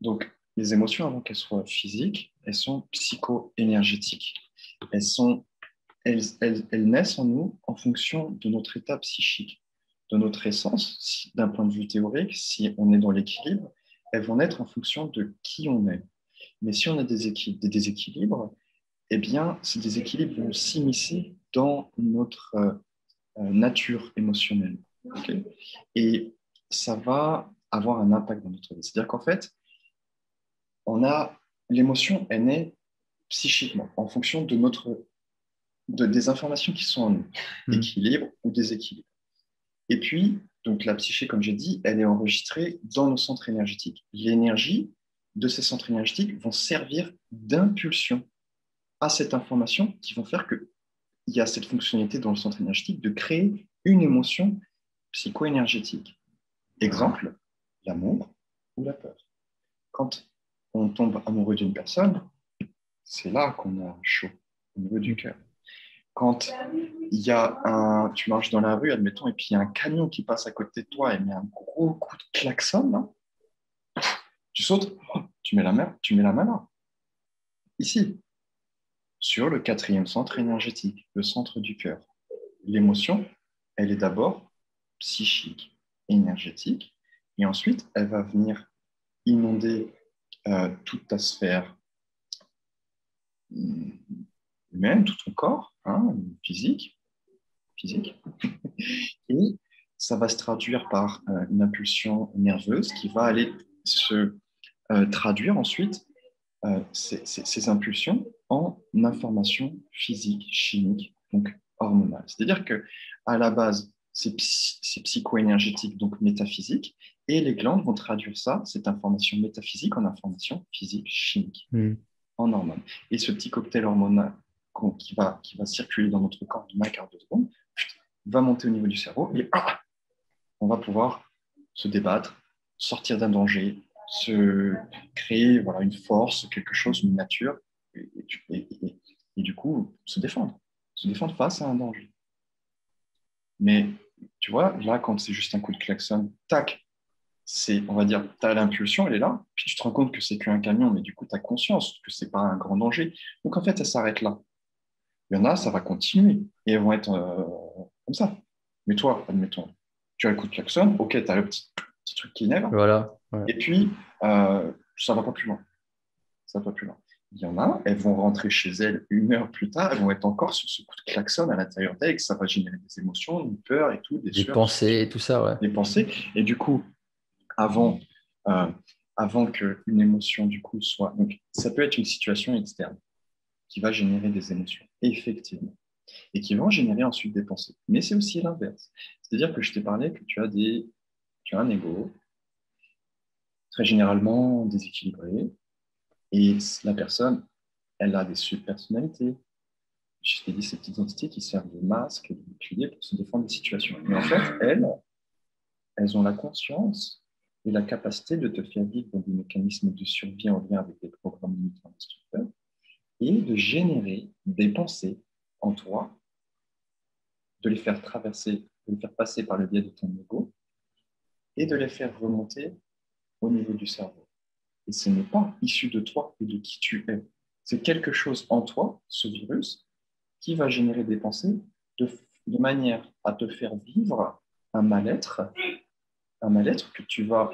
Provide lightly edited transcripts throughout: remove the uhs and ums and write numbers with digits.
Donc, les émotions, avant qu'elles soient physiques, elles sont psycho-énergétiques. Elles naissent en nous en fonction de notre état psychique, de notre essence. D'un point de vue théorique, si on est dans l'équilibre, elles vont naître en fonction de qui on est. Mais si on a des déséquilibres, eh bien, ces déséquilibres vont s'immiscer dans notre nature émotionnelle. Okay. Et ça va avoir un impact dans notre vie. C'est-à-dire qu'en fait, l'émotion, elle naît psychiquement, en fonction des informations qui sont en nous, équilibre ou déséquilibre. Et puis, donc la psyché, comme j'ai dit, elle est enregistrée dans nos centres énergétiques. L'énergie de ces centres énergétiques vont servir d'impulsion à cette information qui vont faire qu'il y a cette fonctionnalité dans le centre énergétique de créer une émotion psycho-énergétique. Exemple, l'amour ou la peur. Quand on tombe amoureux d'une personne, c'est là qu'on a chaud au niveau du cœur. Quand tu marches dans la rue, admettons, et puis il y a un camion qui passe à côté de toi et met un gros coup de klaxon, là, tu sautes, tu mets la main là. Ici, sur le 4e centre énergétique, le centre du cœur. L'émotion, elle est d'abord psychique, énergétique, et ensuite, elle va venir inonder toute ta sphère humaine, tout ton corps, physique. Et ça va se traduire par une impulsion nerveuse qui va aller se traduire ensuite ces impulsions en information physique, chimique, donc hormonale. C'est-à-dire qu'à la base, c'est psycho-énergétique, donc métaphysique, et les glandes vont traduire cette information métaphysique, en information physique, chimique, en hormones. Et ce petit cocktail hormonal qui va circuler dans notre corps en un quart de seconde va monter au niveau du cerveau et on va pouvoir se débattre, sortir d'un danger, se créer une force, quelque chose, une nature, et du coup, se défendre face à un danger. Mais tu vois, là, quand c'est juste un coup de klaxon, tac, on va dire, tu as l'impulsion, elle est là, puis tu te rends compte que c'est qu'un camion, mais du coup, tu as conscience que c'est pas un grand danger. Donc, en fait, ça s'arrête là. Il y en a, ça va continuer, et elles vont être comme ça. Mais toi, admettons, tu as le coup de klaxon, ok, tu as le petit truc qui énerve, Voilà. Ouais. et puis ça va pas plus loin. Ça va pas plus loin. Il y en a, elles vont rentrer chez elles 1 heure plus tard, elles vont être encore sur ce coup de klaxon à l'intérieur d'elles, et que ça va générer des émotions, une peur et tout, des Des sueurs, pensées et tout ça, ouais. des pensées. Et du coup, avant, euh, avant qu'une émotion, du coup, soit... Donc, ça peut être une situation externe qui va générer des émotions, effectivement, et qui vont générer ensuite des pensées. Mais c'est aussi l'inverse. C'est-à-dire que je t'ai parlé que tu as un ego, très généralement déséquilibré, et la personne, elle a des subpersonnalités. Je t'ai dit, ces petites entités qui servent de masque, de bouclier pour se défendre des situations. Mais en fait, elles ont la conscience et la capacité de te faire vivre dans des mécanismes de survie en lien avec des programmes limitants destructeurs et de générer des pensées en toi, de les faire traverser, de les faire passer par le biais de ton ego et de les faire remonter au niveau du cerveau. Et ce n'est pas issu de toi et de qui tu es. C'est quelque chose en toi, ce virus, qui va générer des pensées de, de manière à te faire vivre un mal-être que tu vas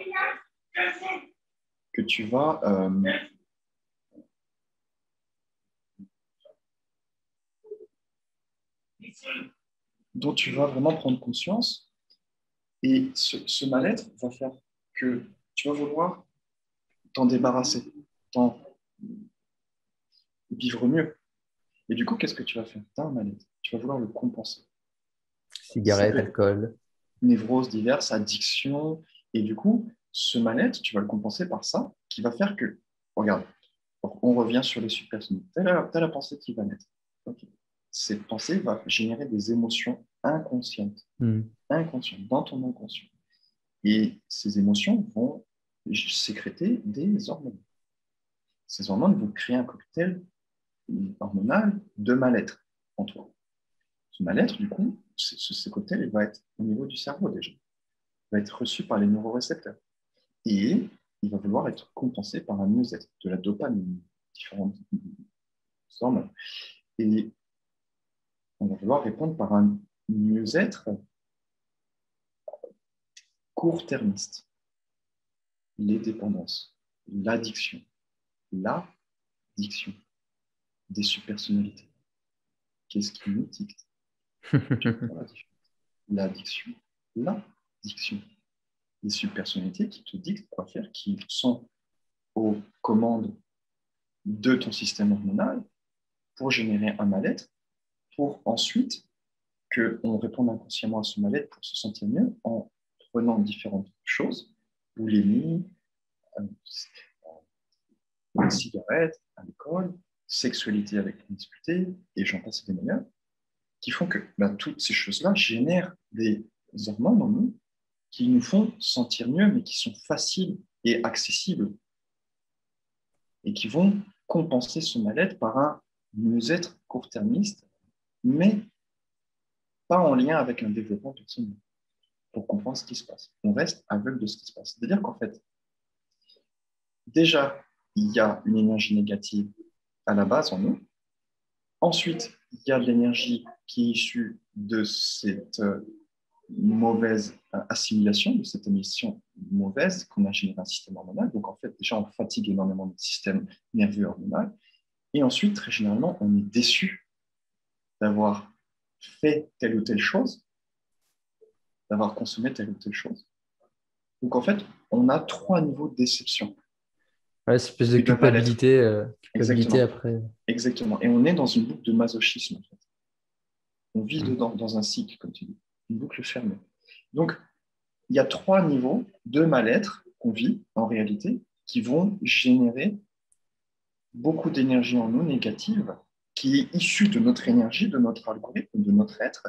dont tu vas vraiment prendre conscience. Et ce mal-être va faire que tu vas vouloir t'en débarrasser, t'en vivre mieux. Et du coup, qu'est-ce que tu vas faire? Tu as un mal-être. Tu vas vouloir le compenser. Ça Cigarettes, peut être alcool. névroses diverses, addictions. Et du coup, ce mal-être, tu vas le compenser par ça, qui va faire que, regarde, on revient sur les subpersonnalités. Tu as la pensée qui va naître. Okay. Cette pensée va générer des émotions inconscientes, dans ton inconscient. Et ces émotions vont sécréter des hormones. Ces hormones vont créer un cocktail hormonal de mal-être en toi. Ce mal-être, du coup, ce cocktail, il va être au niveau du cerveau déjà. Il va être reçu par les neurorécepteurs. Et il va vouloir être compensé par un mieux-être, de la dopamine, différentes hormones. Et on va vouloir répondre par un mieux-être court-termiste, les dépendances, l'addiction, l'addiction des subpersonnalités. Qu'est-ce qui nous dicte? L'addiction, l'addiction des subpersonnalités qui te dictent quoi faire, qui sont aux commandes de ton système hormonal pour générer un mal-être, pour ensuite qu'on réponde inconsciemment à ce mal-être pour se sentir mieux en prenant différentes choses, boulimie, cigarette, alcool, sexualité avec promiscuité, et j'en passe des meilleurs, qui font que toutes ces choses-là génèrent des hormones en nous qui nous font sentir mieux, mais qui sont faciles et accessibles, et qui vont compenser ce mal-être par un mieux-être court-termiste, mais pas en lien avec un développement personnel, pour comprendre ce qui se passe. On reste aveugle de ce qui se passe. C'est-à-dire qu'en fait, déjà, il y a une énergie négative à la base en nous. Ensuite, il y a de l'énergie qui est issue de cette mauvaise assimilation, de cette émission mauvaise qu'on a généré un système hormonal. Donc, en fait, déjà, on fatigue énormément notre système nerveux hormonal. Et ensuite, très généralement, on est déçu d'avoir fait telle ou telle chose, d'avoir consommé telle ou telle chose. Donc, en fait, on a 3 niveaux de déception. Ouais, cette espèce de Et de mal-être. culpabilité Exactement. après. Exactement. Et on est dans une boucle de masochisme, en fait. On vit dedans, dans un cycle, comme tu dis, une boucle fermée. Donc, il y a 3 niveaux de mal-être qu'on vit en réalité qui vont générer beaucoup d'énergie en nous négative qui est issue de notre énergie, de notre algorithme, de notre être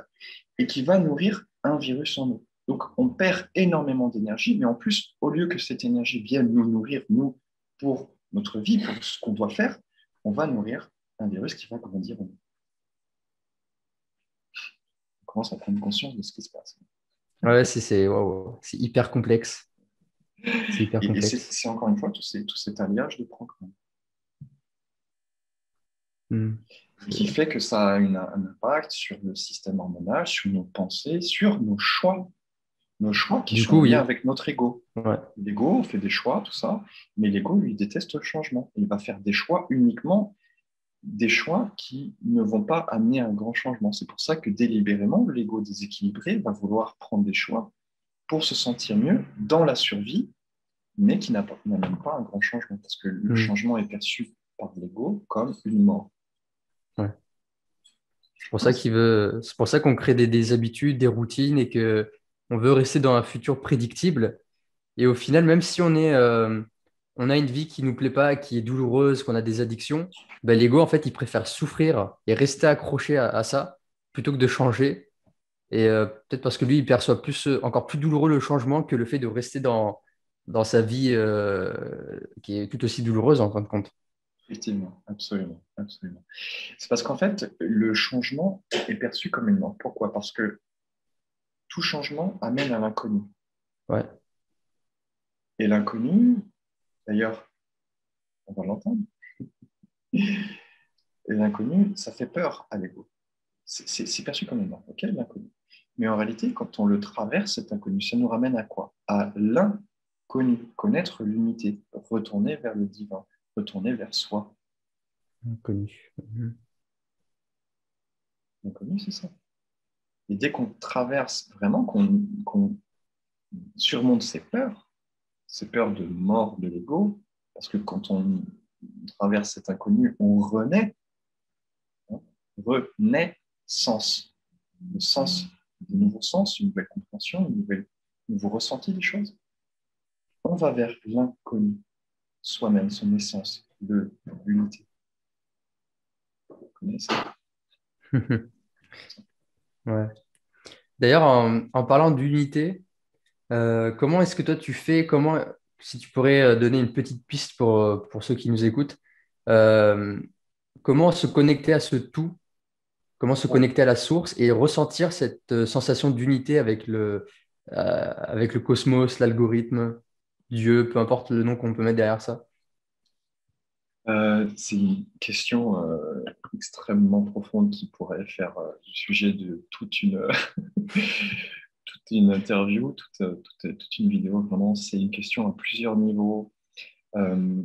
et qui va nourrir un virus en nous. Donc, on perd énormément d'énergie, mais en plus, au lieu que cette énergie vienne nous nourrir, nous, pour notre vie, pour ce qu'on doit faire, on va nourrir un virus qui va grandir en nous. On commence à prendre conscience de ce qui se passe. Ouais, waouh, c'est hyper complexe. C'est hyper Et complexe. c'est encore une fois tout cet alliage de programmes Hmm. qui fait que ça a un impact sur le système hormonal, sur nos pensées, sur nos choix qui Du sont coup, en lien oui. avec notre ego. Ouais. L'ego, on fait des choix, tout ça, mais l'ego, lui, déteste le changement. Il va faire des choix uniquement des choix qui ne vont pas amener un grand changement. C'est pour ça que délibérément, l'ego déséquilibré va vouloir prendre des choix pour se sentir mieux dans la survie, mais qui n'amène pas un grand changement, parce que le Hmm. changement est perçu par l'ego comme une mort. Ouais. C'est pour ça qu'on crée des habitudes, des routines et que on veut rester dans un futur prédictible. Et au final, même si on a une vie qui nous plaît pas, qui est douloureuse, qu'on a des addictions, ben, l'ego, en fait, il préfère souffrir et rester accroché à ça plutôt que de changer. Et peut-être parce que lui, il perçoit encore plus douloureux le changement que le fait de rester dans sa vie qui est tout aussi douloureuse en fin de compte. Effectivement, absolument, absolument. C'est parce qu'en fait, le changement est perçu comme une mort. Pourquoi? Parce que tout changement amène à l'inconnu. Ouais. Et l'inconnu, d'ailleurs, on va l'entendre, et l'inconnu, ça fait peur à l'ego. C'est perçu comme une mort, ok, l'inconnu. Mais en réalité, quand on le traverse, cet inconnu, ça nous ramène à quoi? À l'inconnu, connaître l'unité, retourner vers le divin, retourner vers soi. Inconnu. Mhm. L'inconnu, c'est ça. Et dès qu'on traverse vraiment, qu'on surmonte ces peurs de mort de l'ego, parce que quand on traverse cet inconnu, on renaît, hein, renaissance, le sens, de nouveaux sens, une nouvelle compréhension, nouveau ressenti des choses. On va vers l'inconnu, soi-même, son essence, l'unité. Vous connaissez ça? Ouais. D'ailleurs, en parlant d'unité, comment est-ce que toi tu fais, si tu pourrais donner une petite piste pour ceux qui nous écoutent, euh, comment se connecter à ce tout, comment se Ouais. connecter à la source et ressentir cette sensation d'unité avec le cosmos, l'algorithme. Dieu, peu importe le nom qu'on peut mettre derrière ça. C'est une question extrêmement profonde qui pourrait faire du sujet de toute une interview, toute une vidéo. Vraiment, c'est une question à plusieurs niveaux. Euh,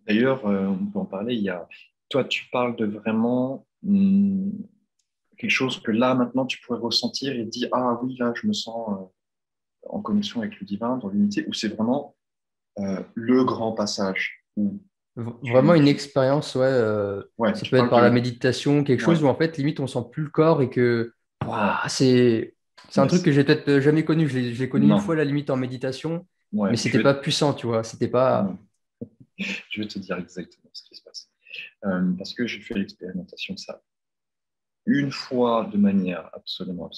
D'ailleurs, on peut en parler. Toi, tu parles de vraiment quelque chose que là, maintenant, tu pourrais ressentir et dire, ah oui, là, je me sens en connexion avec le divin, dans l'unité, ou c'est vraiment le grand passage où Vraiment une tu... expérience, ouais. Ouais, Ça tu peut être parles par la de... méditation, quelque Ouais, chose où en fait, limite, on sent plus le corps et que voilà. ouah, c'est un truc que Yes. j'ai peut-être jamais connu. Je l'ai connu une fois, Non. la limite, en méditation, mais Ouais, c'était pas puissant, tu vois. C'était pas. ouais, je vais te dire exactement ce qui se passe. Parce que j'ai fait l'expérimentation de ça une fois de manière absolument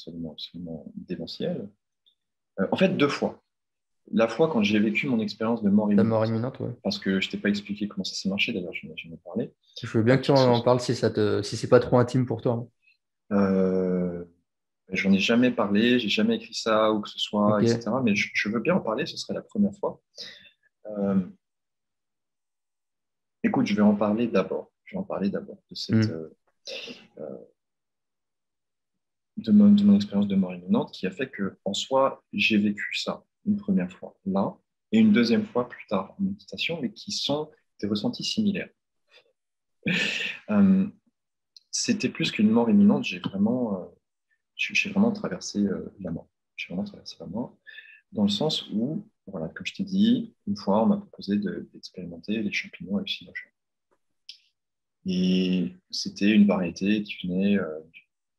démentielle. En fait, deux fois. La fois quand j'ai vécu mon expérience de mort La mort imminente, imminente, ouais. parce que je t'ai pas expliqué comment ça s'est marché, d'ailleurs, je n'en ai parlé. Je veux bien que tu en parles si c'est pas trop intime pour toi. Euh, J'en ai jamais parlé, j'ai jamais écrit ça ou que ce soit, Ok. etc. Mais je veux bien en parler, ce serait la première fois. Euh, Écoute, je vais en parler d'abord. Je vais en parler d'abord Hmm. de mon expérience de mort imminente qui a fait que, en soi, j'ai vécu ça une première fois là et une deuxième fois plus tard en méditation, mais qui sont des ressentis similaires. Euh, C'était plus qu'une mort imminente, j'ai vraiment traversé la mort. J'ai vraiment traversé la mort dans le sens où, voilà, comme je t'ai dit, une fois, on m'a proposé d'expérimenter les champignons hallucinogènes. Et c'était une variété qui venait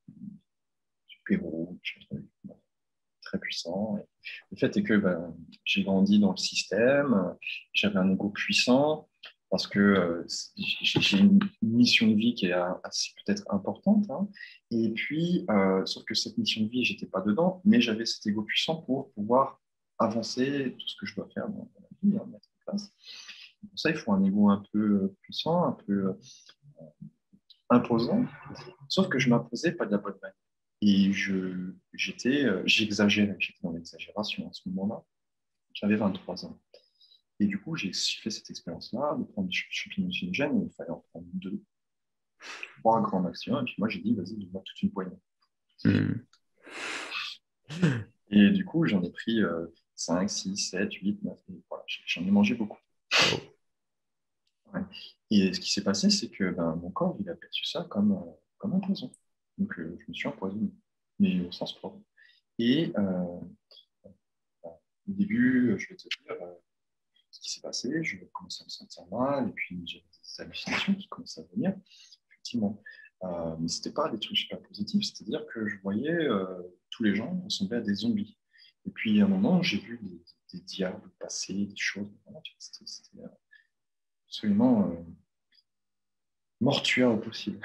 du Pérou, très puissant. Et le fait est que ben, j'ai grandi dans le système, j'avais un ego puissant parce que j'ai une mission de vie qui est assez peut-être importante. Hein. Et puis, sauf que cette mission de vie, j'étais pas dedans, mais j'avais cet ego puissant pour pouvoir avancer tout ce que je dois faire dans la vie, hein, mettre en place. Et pour ça, il faut un ego un peu puissant, un peu imposant. Sauf que je m'imposais pas de la bonne manière. Et j'exagérais, j'étais dans l'exagération à ce moment-là. J'avais 23 ans. Et du coup, j'ai fait cette expérience-là, de prendre des champignons hallucinogènes, il fallait en prendre deux, trois grands maximum. Et puis moi, j'ai dit, vas-y, donne-moi toute une poignée. Hmm. Et du coup, j'en ai pris 5, 6, 7, 8, 9. Et voilà, j'en ai mangé beaucoup. Wow. Ouais. Et ce qui s'est passé, c'est que ben, mon corps, il a perçu ça comme un poison. Donc, je me suis empoisonné, mais au sens propre. Et au début, je vais te dire ce qui s'est passé. Je commençais à me sentir mal, et puis j'ai des hallucinations qui commençaient à venir, effectivement. Mais ce n'était pas des trucs super positifs, c'est-à-dire que je voyais tous les gens ressembler à des zombies. Et puis à un moment, j'ai vu des diables passer, des choses. Voilà, c'était absolument mortuaire au possible.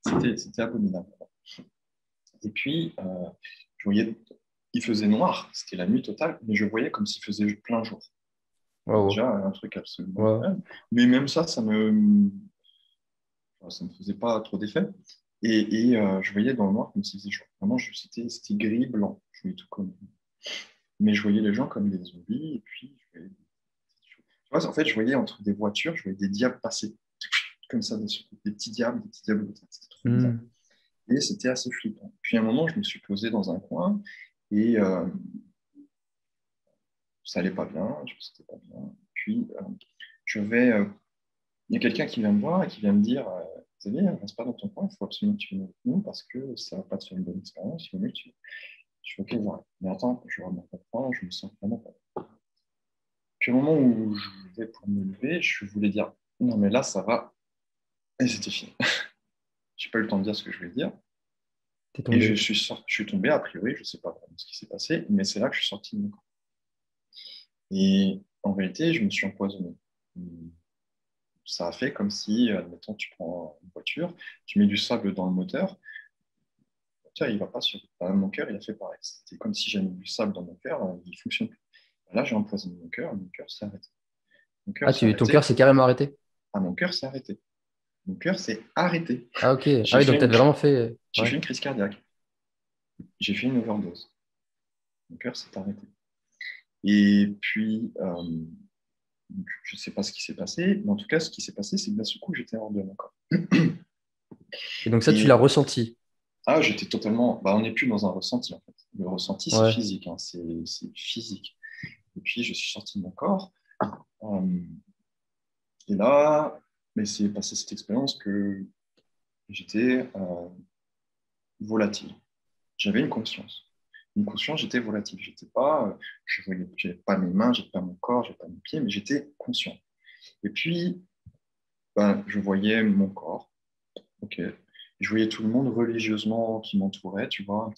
C'était abominable. Et puis, je voyais, il faisait noir, c'était la nuit totale, mais je voyais comme s'il faisait plein jour. Wow. Déjà, un truc absolument Wow. incroyable. Mais même ça, ça me faisait pas trop d'effet. Et je voyais dans le noir comme s'il faisait jour. Vraiment, c'était gris, blanc. Je voyais tout comme. Mais je voyais les gens comme des zombies. Et puis, tu vois, en fait, je voyais entre des voitures, je voyais des diables passer. Comme ça, des petits diables, des petits diables. C'était trop bizarre. Hmm. Et c'était assez flippant. Puis à un moment, je me suis posé dans un coin et ça allait pas bien, je me sentais pas bien. Puis je vais, il y a quelqu'un qui vient me voir et qui vient me dire, Xavier, reste pas dans ton coin, il faut absolument que tu viennes avec nous parce que ça va pas te faire une bonne expérience. Il vaut mieux que tu... Je fais OK, voilà. Mais attends, je remonte pas point, je me sens vraiment pas bien. Puis au moment où je vais pour me lever, je voulais dire, non mais là, ça va. Et c'était fini. J'ai pas eu le temps de dire ce que je voulais dire. T'es Et tombé. je suis tombé, a priori, je sais pas vraiment ce qui s'est passé, mais c'est là que je suis sorti de mon corps. Et en réalité, je me suis empoisonné. Ça a fait comme si, admettons, tu prends une voiture, tu mets du sable dans le moteur, le moteur, il va pas sur. Mon cœur, il a fait pareil. C'était comme si j'avais mis du sable dans mon cœur, il ne fonctionne plus. Là, j'ai empoisonné mon cœur s'est arrêté. Mon cœur Ah, s'est ton cœur arrêté. s'est carrément arrêté. Ah, mon cœur s'est arrêté. Mon cœur s'est arrêté. Ah, ok. Ah J'ai oui, fait donc une, t'avais vraiment fait. j'ai Ouais. fait une crise cardiaque. J'ai fait une overdose. Mon cœur s'est arrêté. Et puis, je ne sais pas ce qui s'est passé, mais en tout cas, ce qui s'est passé, c'est que d'un seul coup, j'étais hors de mon corps. Et donc ça, tu l'as Et ressenti. j'étais totalement. On n'est plus dans un ressenti, en fait. Le ressenti, c'est Ouais. physique. Hein, c'est physique. Et puis, je suis sorti de mon corps. Euh, et là, mais c'est passé cette expérience que j'étais volatile. J'avais une conscience. Une conscience, j'étais volatile. J'étais pas, je voyais, j'avais pas mes mains, j'avais pas mon corps, j'avais pas mes pieds, mais j'étais conscient. Et puis, je voyais mon corps. Ok. Je voyais tout le monde religieusement qui m'entourait, tu vois,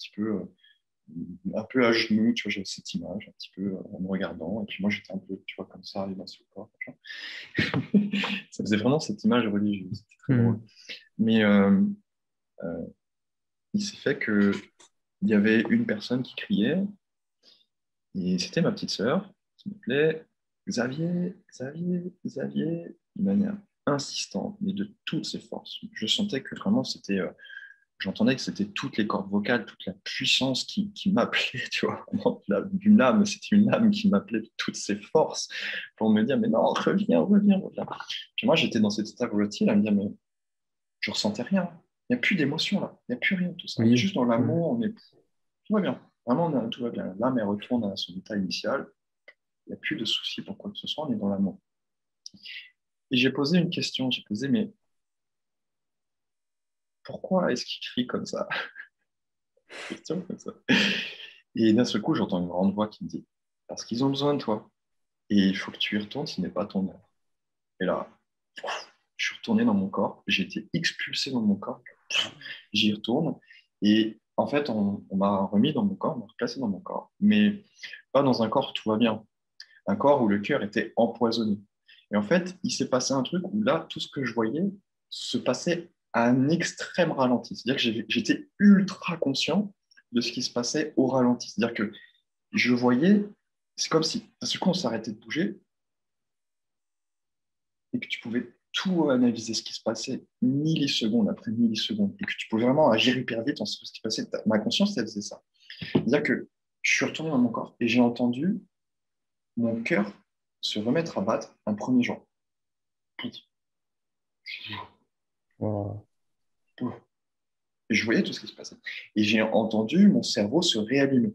un peu à genoux, tu vois, j'avais cette image, un petit peu en me regardant. Et puis moi, j'étais un peu, tu vois, comme ça, les mains sous le corps. Ça faisait vraiment cette image religieuse. C'était très drôle. Hmm. Mais euh, il s'est fait que il y avait une personne qui criait, et c'était ma petite sœur qui m'appelait Xavier, Xavier, Xavier, de manière insistante, mais de toutes ses forces. Je sentais que vraiment j'entendais que c'était toutes les cordes vocales, toute la puissance qui m'appelait, tu vois, vraiment d'une âme, c'était une âme qui m'appelait de toutes ses forces pour me dire, mais non, reviens, reviens, reviens. Puis moi, j'étais dans cet état volatile à me dire, mais je ressentais rien. Il n'y a plus d'émotion là, il n'y a plus rien de tout ça. On est Oui. juste dans Hmm. l'amour, tout va bien. Vraiment, tout va bien. L'âme, elle retourne à son état initial. Il n'y a plus de soucis pour quoi que ce soit, on est dans l'amour. Et j'ai posé une question, j'ai posé, mais pourquoi est-ce qu'il crie comme ça? Question comme ça. Et d'un seul coup, j'entends une grande voix qui me dit, parce qu'ils ont besoin de toi. Et il faut que tu y retournes, ce n'est pas ton heure. Et là, je suis retourné dans mon corps, j'ai été expulsé dans mon corps, j'y retourne. Et en fait, on m'a remis dans mon corps, on m'a replacé dans mon corps, mais pas dans un corps où tout va bien, un corps où le cœur était empoisonné. Et en fait, il s'est passé un truc où là, tout ce que je voyais se passait à un extrême ralenti. C'est-à-dire que j'étais ultra conscient de ce qui se passait au ralenti. C'est-à-dire que je voyais, c'est comme si, parce que quand on s'arrêtait de bouger, et que tu pouvais tout analyser ce qui se passait milliseconde après milliseconde, et que tu pouvais vraiment agir hyper vite en ce qui passait. Ma conscience, elle faisait ça. C'est-à-dire que je suis retourné dans mon corps et j'ai entendu mon cœur se remettre à battre un premier jour. Wow. Et je voyais tout ce qui se passait. Et j'ai entendu mon cerveau se réallumer.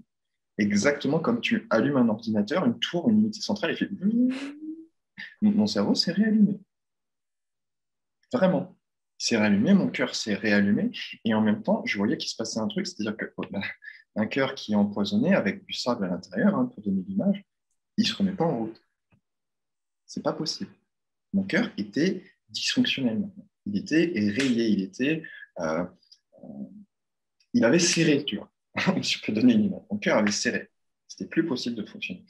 Exactement comme tu allumes un ordinateur, une tour, une unité centrale, et fait... Mon cerveau s'est réallumé. Vraiment. Il s'est rallumé, mon cœur s'est réallumé, et en même temps, je voyais qu'il se passait un truc, c'est-à-dire qu'un cœur qui est empoisonné avec du sable à l'intérieur, hein, pour donner l'image, il ne se remet pas en route. C'est pas possible. Mon cœur était dysfonctionnel maintenant. Il était rayé, euh, il avait serré, tu vois. Je peux donner une image. Mon cœur avait serré. C'était plus possible de fonctionner.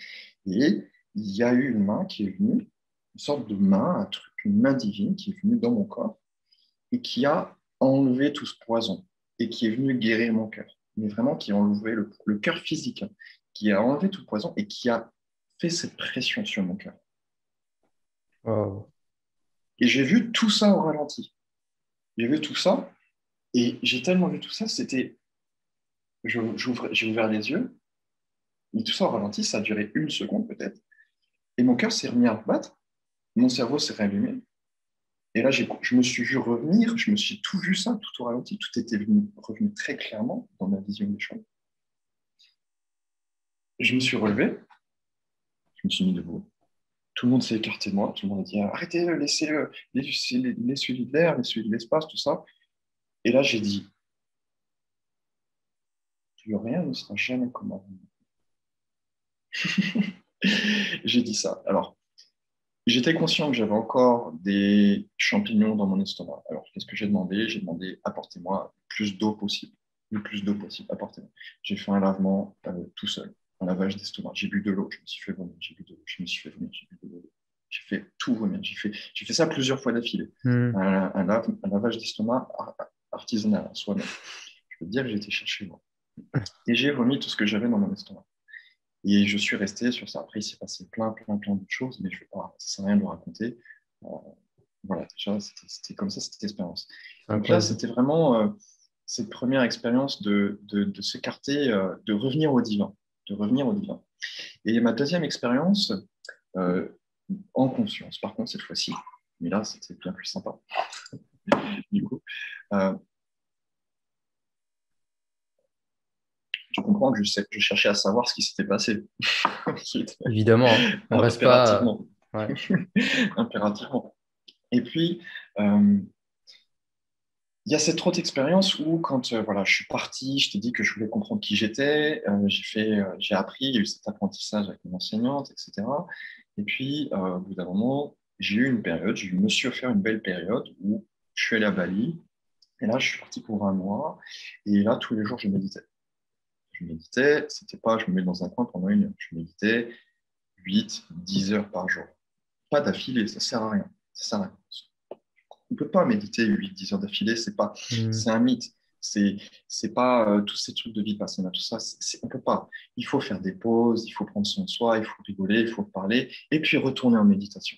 Et il y a eu une main qui est venue, une sorte de main, un truc, une main divine qui est venue dans mon corps et qui a enlevé tout ce poison et qui est venu guérir mon cœur. Mais vraiment qui a enlevé le cœur physique, hein, qui a enlevé tout le poison et qui a fait cette pression sur mon cœur. Wow. Et j'ai vu tout ça au ralenti. J'ai vu tout ça et j'ai tellement vu tout ça, j'ai ouvert les yeux, et tout ça au ralenti, ça a duré une seconde peut-être. Et mon cœur s'est remis à battre, mon cerveau s'est rallumé. Et là, je me suis vu revenir, je me suis tout vu ça, tout au ralenti, tout était revenu très clairement dans ma vision des choses. Je me suis relevé, je me suis mis debout. Tout le monde s'est écarté de moi, tout le monde a dit arrêtez-le, laissez-le, laissez-lui de l'air, laissez-lui de l'espace, tout ça. Et là, j'ai dit plus rien ne sera jamais comme avant. J'ai dit ça. Alors, j'étais conscient que j'avais encore des champignons dans mon estomac. Alors, qu'est-ce que j'ai demandé? J'ai demandé apportez-moi plus d'eau possible. Le plus d'eau possible, apportez-moi. J'ai fait un lavement tout seul, un lavage d'estomac. J'ai bu de l'eau, je me suis fait vomir, j'ai bu de l'eau, je me suis fait vomir, j'ai bu de l'eau. J'ai fait tout vomir. J'ai fait ça plusieurs fois d'affilée. Hmm. Un lavage d'estomac artisanal, soi-même. Je peux te dire que j'ai été chercher moi. Et j'ai vomi tout ce que j'avais dans mon estomac. Et je suis resté sur ça. Après, il s'est passé plein, plein, plein d'autres choses, mais je vais pas, ça sert à rien de le raconter. Euh, voilà, déjà, c'était comme ça, cette expérience. C'est Donc là, incroyable. c'était vraiment cette première expérience de s'écarter, de revenir au divin. de revenir au divin. Et ma deuxième expérience, euh, en conscience, par contre, cette fois-ci, mais là, c'était bien plus sympa. Du coup, euh, tu comprends que je cherchais à savoir ce qui s'était passé. Évidemment, hein. On reste pas. Impérativement. Ouais. Impérativement. Et puis, euh, il y a cette autre expérience où, quand voilà, je suis parti, je t'ai dit que je voulais comprendre qui j'étais, j'ai appris, il y a eu cet apprentissage avec mon enseignante, etc. Et puis, au bout d'un moment, j'ai eu une période, je me suis offert une belle période où je suis allé à Bali, et là, je suis parti pour un mois, et là, tous les jours, je méditais. Je méditais, c'était pas, je me mets dans un coin pendant 1 heure, je méditais 8, 10 heures par jour. Pas d'affilée, ça sert à rien. Ça sert à rien. On ne peut pas méditer 8, 10 heures d'affilée, Hmm. c'est un mythe. C'est pas tous ces trucs de vipassana, tout ça, on ne peut pas. Il faut faire des pauses, il faut prendre soin de soi, il faut rigoler, il faut parler, et puis retourner en méditation.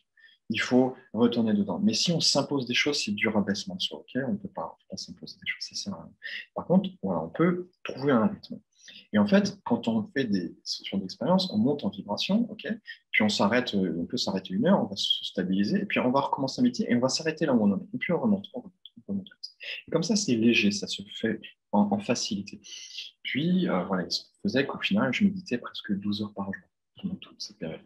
Il faut retourner dedans. Mais si on s'impose des choses, c'est du rabaissement de soi. Ok, on ne peut pas s'imposer des choses, ça sert à rien. Par contre, voilà, on peut trouver un rythme. Et en fait, quand on fait ce genre d'expérience, on monte en vibration, ok, puis on s'arrête, on peut s'arrêter 1 heure, on va se stabiliser, et puis on va recommencer à méditer, et on va s'arrêter là où on en est. Et puis on remonte, on remonte, on remonte. Et comme ça, c'est léger, ça se fait en facilité. Puis, voilà, il se faisait qu'au final, je méditais presque 12 heures par jour pendant toute cette période.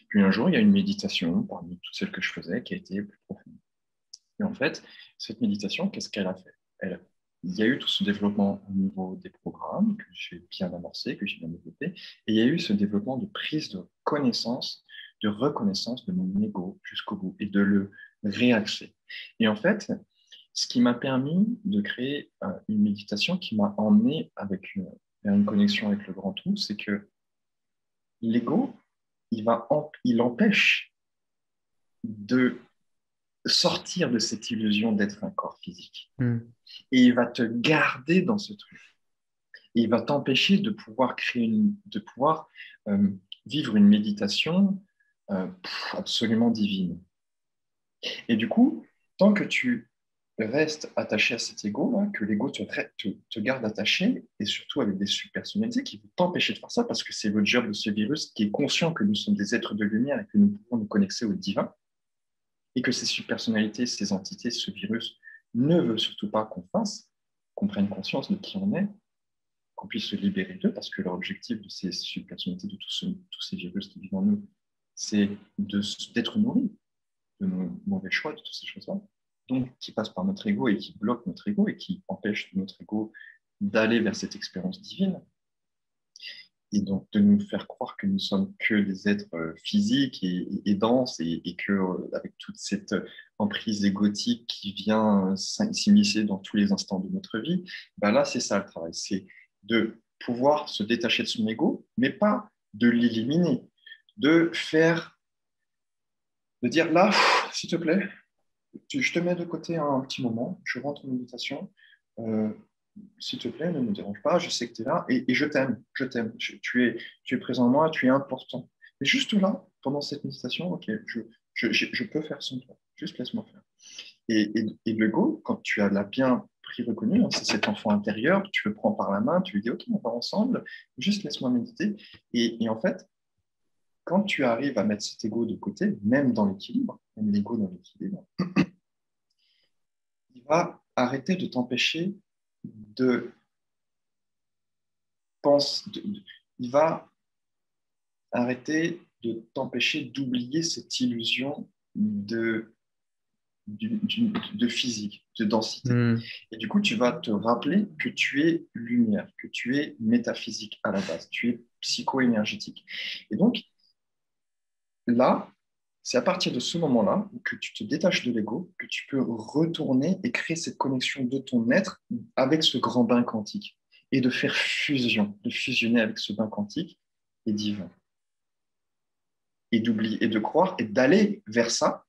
Puis un jour, il y a une méditation, parmi toutes celles que je faisais, qui a été plus profonde. Et en fait, cette méditation, qu'est-ce qu'elle a fait? Il y a eu tout ce développement au niveau des programmes que j'ai bien amorcé, que j'ai bien développé, et il y a eu ce développement de prise de connaissance, de reconnaissance de mon ego jusqu'au bout et de le réaxer. Et en fait, ce qui m'a permis de créer une méditation qui m'a emmené vers une connexion avec le grand tout, c'est que l'ego, il empêche de sortir de cette illusion d'être un corps physique. Hmm. Et il va te garder dans ce truc. Et il va t'empêcher de pouvoir euh, vivre une méditation absolument divine. Et du coup, tant que tu restes attaché à cet ego, hein, que l'ego te garde attaché, et surtout avec des subpersonnalités qui vont t'empêcher de faire ça, parce que c'est le job de ce virus qui est conscient que nous sommes des êtres de lumière et que nous pouvons nous connecter au divin, et que ces subpersonnalités, ces entités, ce virus ne veut surtout pas qu'on prenne conscience de qui on est, qu'on puisse se libérer d'eux, parce que leur objectif de ces subpersonnalités, de tous ces virus qui vivent en nous, c'est d'être nourris de nos mauvais choix, de toutes ces choses-là, donc qui passent par notre ego et qui bloquent notre ego et qui empêchent notre ego d'aller vers cette expérience divine, et donc de nous faire croire que nous sommes que des êtres physiques et denses, et que avec toute cette emprise égotique qui vient s'immiscer dans tous les instants de notre vie, ben là c'est ça le travail, c'est de pouvoir se détacher de son ego, mais pas de l'éliminer, de faire, de dire là, s'il te plaît, je te mets de côté un petit moment, je rentre en méditation, euh, s'il te plaît, ne me dérange pas, je sais que tu es là et je t'aime, je t'aime. Tu es présent en moi, tu es important. Et juste là, pendant cette méditation, ok, je peux faire sans toi, juste laisse-moi faire. Et l'ego, quand tu l'as bien pris, reconnu, hein, c'est cet enfant intérieur, tu le prends par la main, tu lui dis, ok, on va ensemble, juste laisse-moi méditer. Et en fait, quand tu arrives à mettre cet ego de côté, même dans l'équilibre, même l'ego dans l'équilibre, il va arrêter de t'empêcher de penser, il va arrêter de t'empêcher d'oublier cette illusion de physique, de densité. Hmm. Et du coup, tu vas te rappeler que tu es lumière, que tu es métaphysique à la base, tu es psycho-énergétique. Et donc, là, c'est à partir de ce moment-là que tu te détaches de l'ego, que tu peux retourner et créer cette connexion de ton être avec ce grand bain quantique et de faire fusion, de fusionner avec ce bain quantique et divin. Et d'oublier et de croire et d'aller vers ça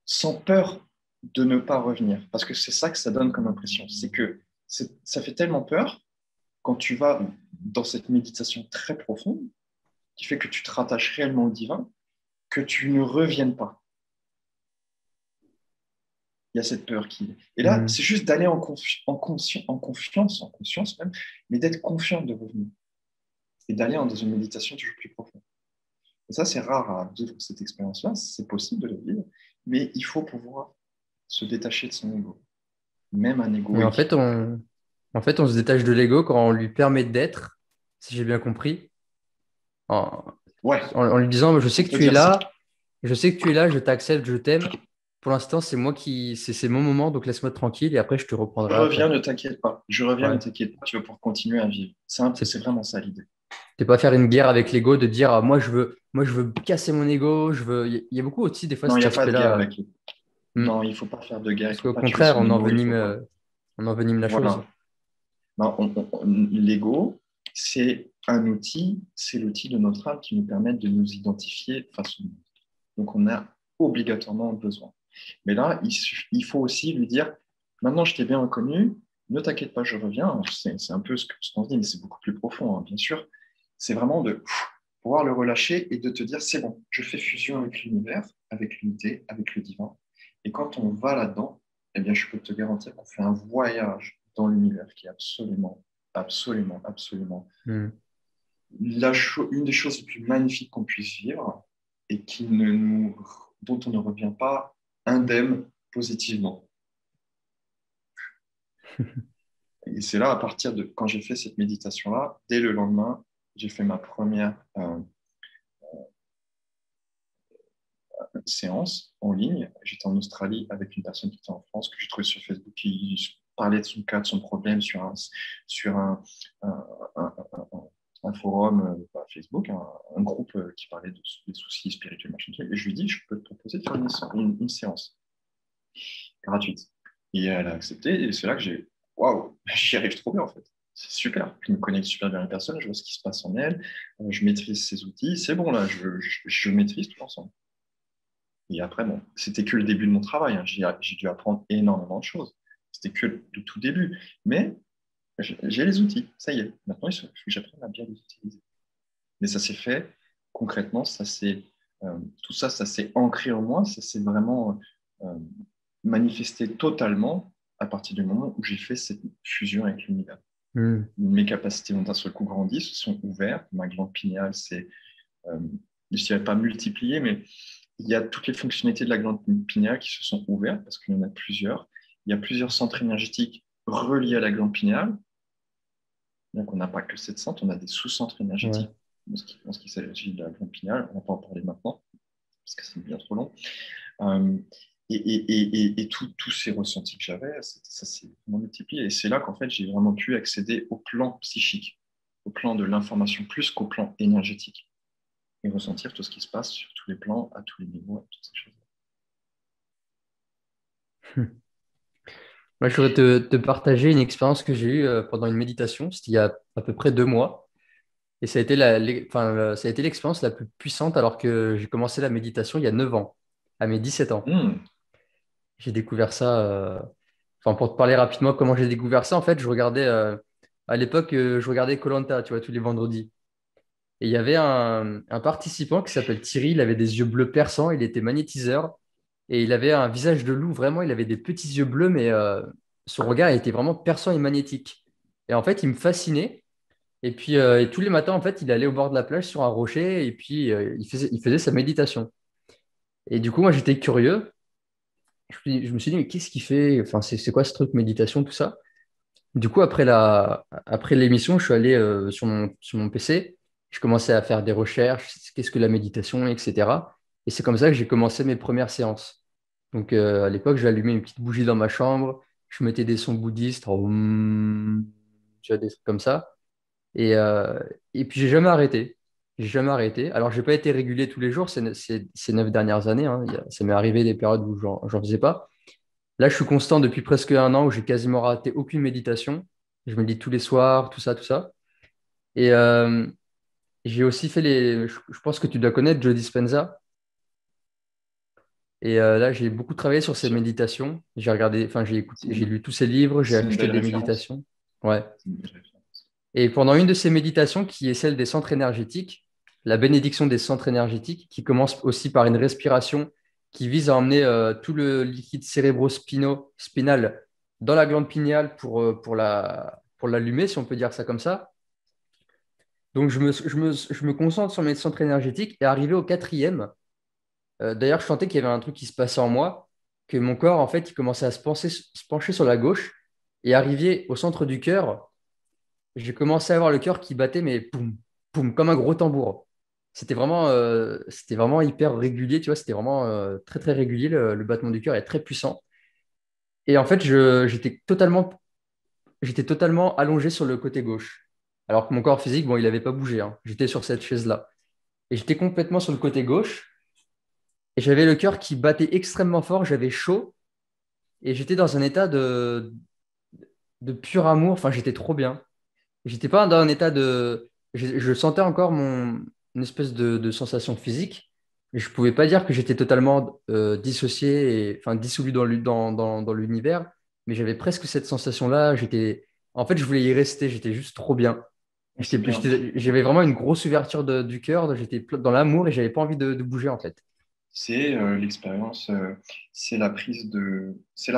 sans peur de ne pas revenir. Parce que c'est ça que ça donne comme impression. C'est que ça fait tellement peur quand tu vas dans cette méditation très profonde qui fait que tu te rattaches réellement au divin, que tu ne reviennes pas. Il y a cette peur qui... Et là, Hmm. c'est juste d'aller en confiance même, mais d'être confiant de revenir. et d'aller dans une méditation toujours plus profonde. Et ça, c'est rare à vivre cette expérience-là, c'est possible de le vivre, mais il faut pouvoir se détacher de son ego, même un ego Mais équilibré. en fait, on se détache de l'ego quand on lui permet d'être, si j'ai bien compris, en, Ouais, en lui disant, je sais on que peut tu es dire ça. là, je sais que tu es là, je t'accepte, je t'aime. Pour l'instant, c'est mon moment, donc laisse-moi tranquille et après, je te Je reprendrai reviens, après. ne t'inquiète pas. Je reviens, ne Ouais. t'inquiète pas, tu vas pouvoir continuer à vivre. C'est C'est vraiment ça l'idée. c'est pas faire une guerre avec l'ego, de dire, ah, moi, je veux casser mon ego, je veux. Il y a beaucoup aussi, des fois, Non, il cet n'y a pas de guerre aspect-là. avec lui. Hmm. Non, il ne faut pas faire de guerre, il ne Parce faut qu'au pas tuer contraire, son ego, il faut pas. on envenime la chose. Voilà. Non, l'ego, c'est un outil, c'est l'outil de notre âme qui nous permet de nous identifier face au monde. Donc, on a obligatoirement besoin. Mais là, il faut aussi lui dire, maintenant, je t'ai bien reconnu, ne t'inquiète pas, je reviens. C'est un peu ce qu'on se dit, mais c'est beaucoup plus profond, hein, bien sûr. C'est vraiment de pouvoir le relâcher et de te dire, c'est bon, je fais fusion avec l'univers, avec l'unité, avec le divin. Et quand on va là-dedans, eh bien, je peux te garantir qu'on fait un voyage dans l'univers qui est absolument, absolument, absolument Hmm. une des choses les plus magnifiques qu'on puisse vivre et dont on ne revient pas indemne positivement. Et c'est là, à partir de quand j'ai fait cette méditation-là, dès le lendemain, j'ai fait ma première séance en ligne. J'étais en Australie avec une personne qui était en France, que j'ai trouvé sur Facebook, qui parlait de son cas, de son problème sur un, un, un forum Facebook, un groupe qui parlait des soucis spirituels, machin, et je lui ai dit, je peux te proposer de faire une séance gratuite. Et elle a accepté, et c'est là que waouh, j'y arrive trop bien en fait. C'est super. Je me connecte super bien à la personne, je vois ce qui se passe en elle, je maîtrise ses outils, c'est bon là, je maîtrise tout ensemble. Et après, bon, c'était que le début de mon travail, hein. J'ai dû apprendre énormément de choses. C'était que le tout début. Mais j'ai les outils, ça y est. Maintenant, il faut que j'apprenne à bien les utiliser. Mais ça s'est fait concrètement, tout ça, ça s'est ancré en moi, ça s'est vraiment euh, manifesté totalement à partir du moment où j'ai fait cette fusion avec l'univers. Hmm. Mes capacités ont d'un seul coup grandi, se sont ouvertes. Ma glande pinéale je ne dirais pas multipliée, mais il y a toutes les fonctionnalités de la glande pinéale qui se sont ouvertes parce qu'il y en a plusieurs. Il y a plusieurs centres énergétiques reliés à la glande pinéale. Donc, on n'a pas que 7 centres, on a des sous-centres Ouais. énergétiques en ce qui s'agit de la glande pinéale. On va pas en parler maintenant parce que c'est bien trop long. Euh, et tous ces ressentis que j'avais, ça s'est vraiment multiplié. Et c'est là qu'en fait, j'ai vraiment pu accéder au plan psychique, au plan de l'information, plus qu'au plan énergétique, et ressentir tout ce qui se passe sur tous les plans, à tous les niveaux, toutes ces choses. Moi, je voudrais te partager une expérience que j'ai eue pendant une méditation. C'était il y a à peu près 2 mois. Et ça a été ça a été l'expérience la plus puissante alors que j'ai commencé la méditation il y a 9 ans, à mes 17 ans. Hmm. J'ai découvert ça. Enfin, pour te parler rapidement comment j'ai découvert ça, en fait, à l'époque, je regardais koh, tu vois, tous les vendredis. Et il y avait un participant qui s'appelle Thierry, il avait des yeux bleus perçants, il était magnétiseur et il avait un visage de loup, vraiment, il avait des petits yeux bleus, mais son regard était vraiment perçant et magnétique. Et en fait, il me fascinait. Et puis, et tous les matins, en fait, il allait au bord de la plage sur un rocher et puis il faisait sa méditation. Et du coup, moi, j'étais curieux. Je me suis dit, mais qu'est-ce qu'il fait? Enfin, c'est quoi ce truc, méditation, tout ça? Du coup, après l'émission, je suis allé sur mon PC. Je commençais à faire des recherches, qu'est-ce que la méditation, etc. Et c'est comme ça que j'ai commencé mes premières séances. Donc, à l'époque, j'allumais une petite bougie dans ma chambre. Je mettais des sons bouddhistes, tu vois, des trucs comme ça. Et, euh, et puis, j'ai jamais arrêté. J'ai jamais arrêté. Alors, j'ai pas été régulier tous les jours ces 9 dernières années, hein. Ça m'est arrivé des périodes où j'en faisais pas. Là, je suis constant depuis presque un an où j'ai quasiment raté aucune méditation. Je médite tous les soirs, tout ça, tout ça. Et j'ai aussi fait je pense que tu dois connaître Joe Dispenza. Et là, j'ai beaucoup travaillé sur ses Sûr. méditations. J'ai regardé, enfin, C'est j'ai une, lu tous ses livres, j'ai c'est une acheté belle des référence. méditations. Ouais. C'est une belle référence. Et pendant une de ces méditations, qui est celle des centres énergétiques, la bénédiction des centres énergétiques, qui commence aussi par une respiration qui vise à emmener tout le liquide cérébro-spinal dans la glande pinéale pour l'allumer, si on peut dire ça comme ça. Donc, je me concentre sur mes centres énergétiques et arrivé au quatrième, d'ailleurs, je sentais qu'il y avait un truc qui se passait en moi, que mon corps, en fait, il commençait à se pencher sur la gauche et arrivé au centre du cœur, j'ai commencé à avoir le cœur qui battait, mais poum, poum, comme un gros tambour. C'était vraiment hyper régulier, tu vois, c'était vraiment très, très régulier, le battement du cœur est très puissant. Et en fait, j'étais totalement allongé sur le côté gauche. Alors que mon corps physique, bon, il n'avait pas bougé, hein. J'étais sur cette chaise-là. Et j'étais complètement sur le côté gauche. Et j'avais le cœur qui battait extrêmement fort, j'avais chaud. Et j'étais dans un état de pur amour. Enfin, j'étais trop bien. J'étais pas dans un état de. Je sentais encore une espèce de sensation physique. Mais je pouvais pas dire que j'étais totalement dissocié, enfin dissolu dans l'univers. Mais j'avais presque cette sensation-là. En fait, je voulais y rester. J'étais juste trop bien. C'est bien. J'avais vraiment une grosse ouverture du cœur. J'étais dans l'amour et j'avais pas envie de bouger en fait. C'est l'expérience, c'est la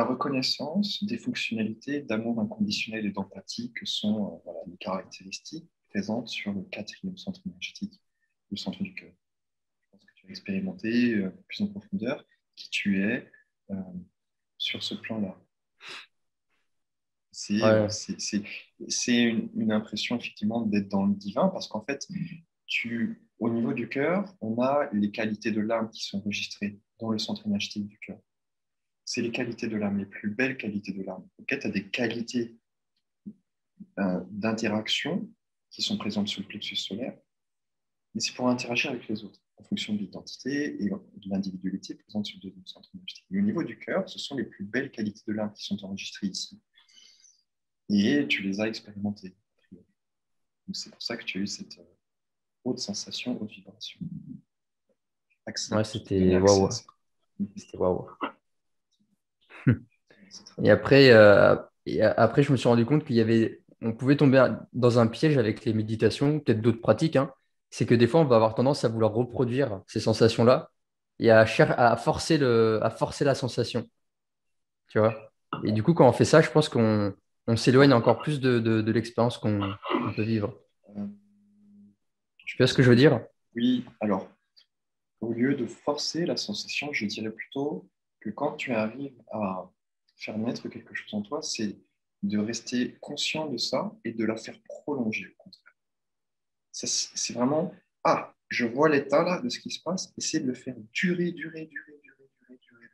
reconnaissance des fonctionnalités d'amour inconditionnel et d'empathie que sont voilà, les caractéristiques présentes sur le quatrième centre énergétique, le centre du cœur. Je pense que tu as expérimenté plus en profondeur qui tu es euh, sur ce plan-là. Ouais. C'est une impression effectivement d'être dans le divin parce qu'en fait, au niveau du cœur, on a les qualités de l'âme qui sont enregistrées dans le centre énergétique du cœur. C'est les qualités de l'âme, les plus belles qualités de l'âme. Ok, tu as des qualités d'interaction qui sont présentes sur le plexus solaire, mais c'est pour interagir avec les autres en fonction de l'identité et de l'individualité présente sur le deuxième centre énergétique. Mais au niveau du cœur, ce sont les plus belles qualités de l'âme qui sont enregistrées ici. Et tu les as expérimentées. Donc c'est pour ça que tu as eu cette haute sensation, haute vibration. Accès, Ouais, je t'ai donné c'était accès à waouh. ça. C'était waouh. C'est très Et bien. après, je me suis rendu compte on pouvait tomber dans un piège avec les méditations, peut-être d'autres pratiques, hein. C'est que des fois, on va avoir tendance à vouloir reproduire ces sensations-là et à forcer la sensation, tu vois. Et du coup, quand on fait ça, je pense qu'on s'éloigne encore plus de l'expérience qu'on peut vivre. Euh, Tu je vois ce pense que je que veux dire? oui. Alors, au lieu de forcer la sensation, je dirais plutôt que quand tu arrives à faire naître quelque chose en toi, c'est de rester conscient de ça et de la faire prolonger, au contraire. C'est vraiment, ah, je vois l'état là de ce qui se passe, essayer de le faire durer le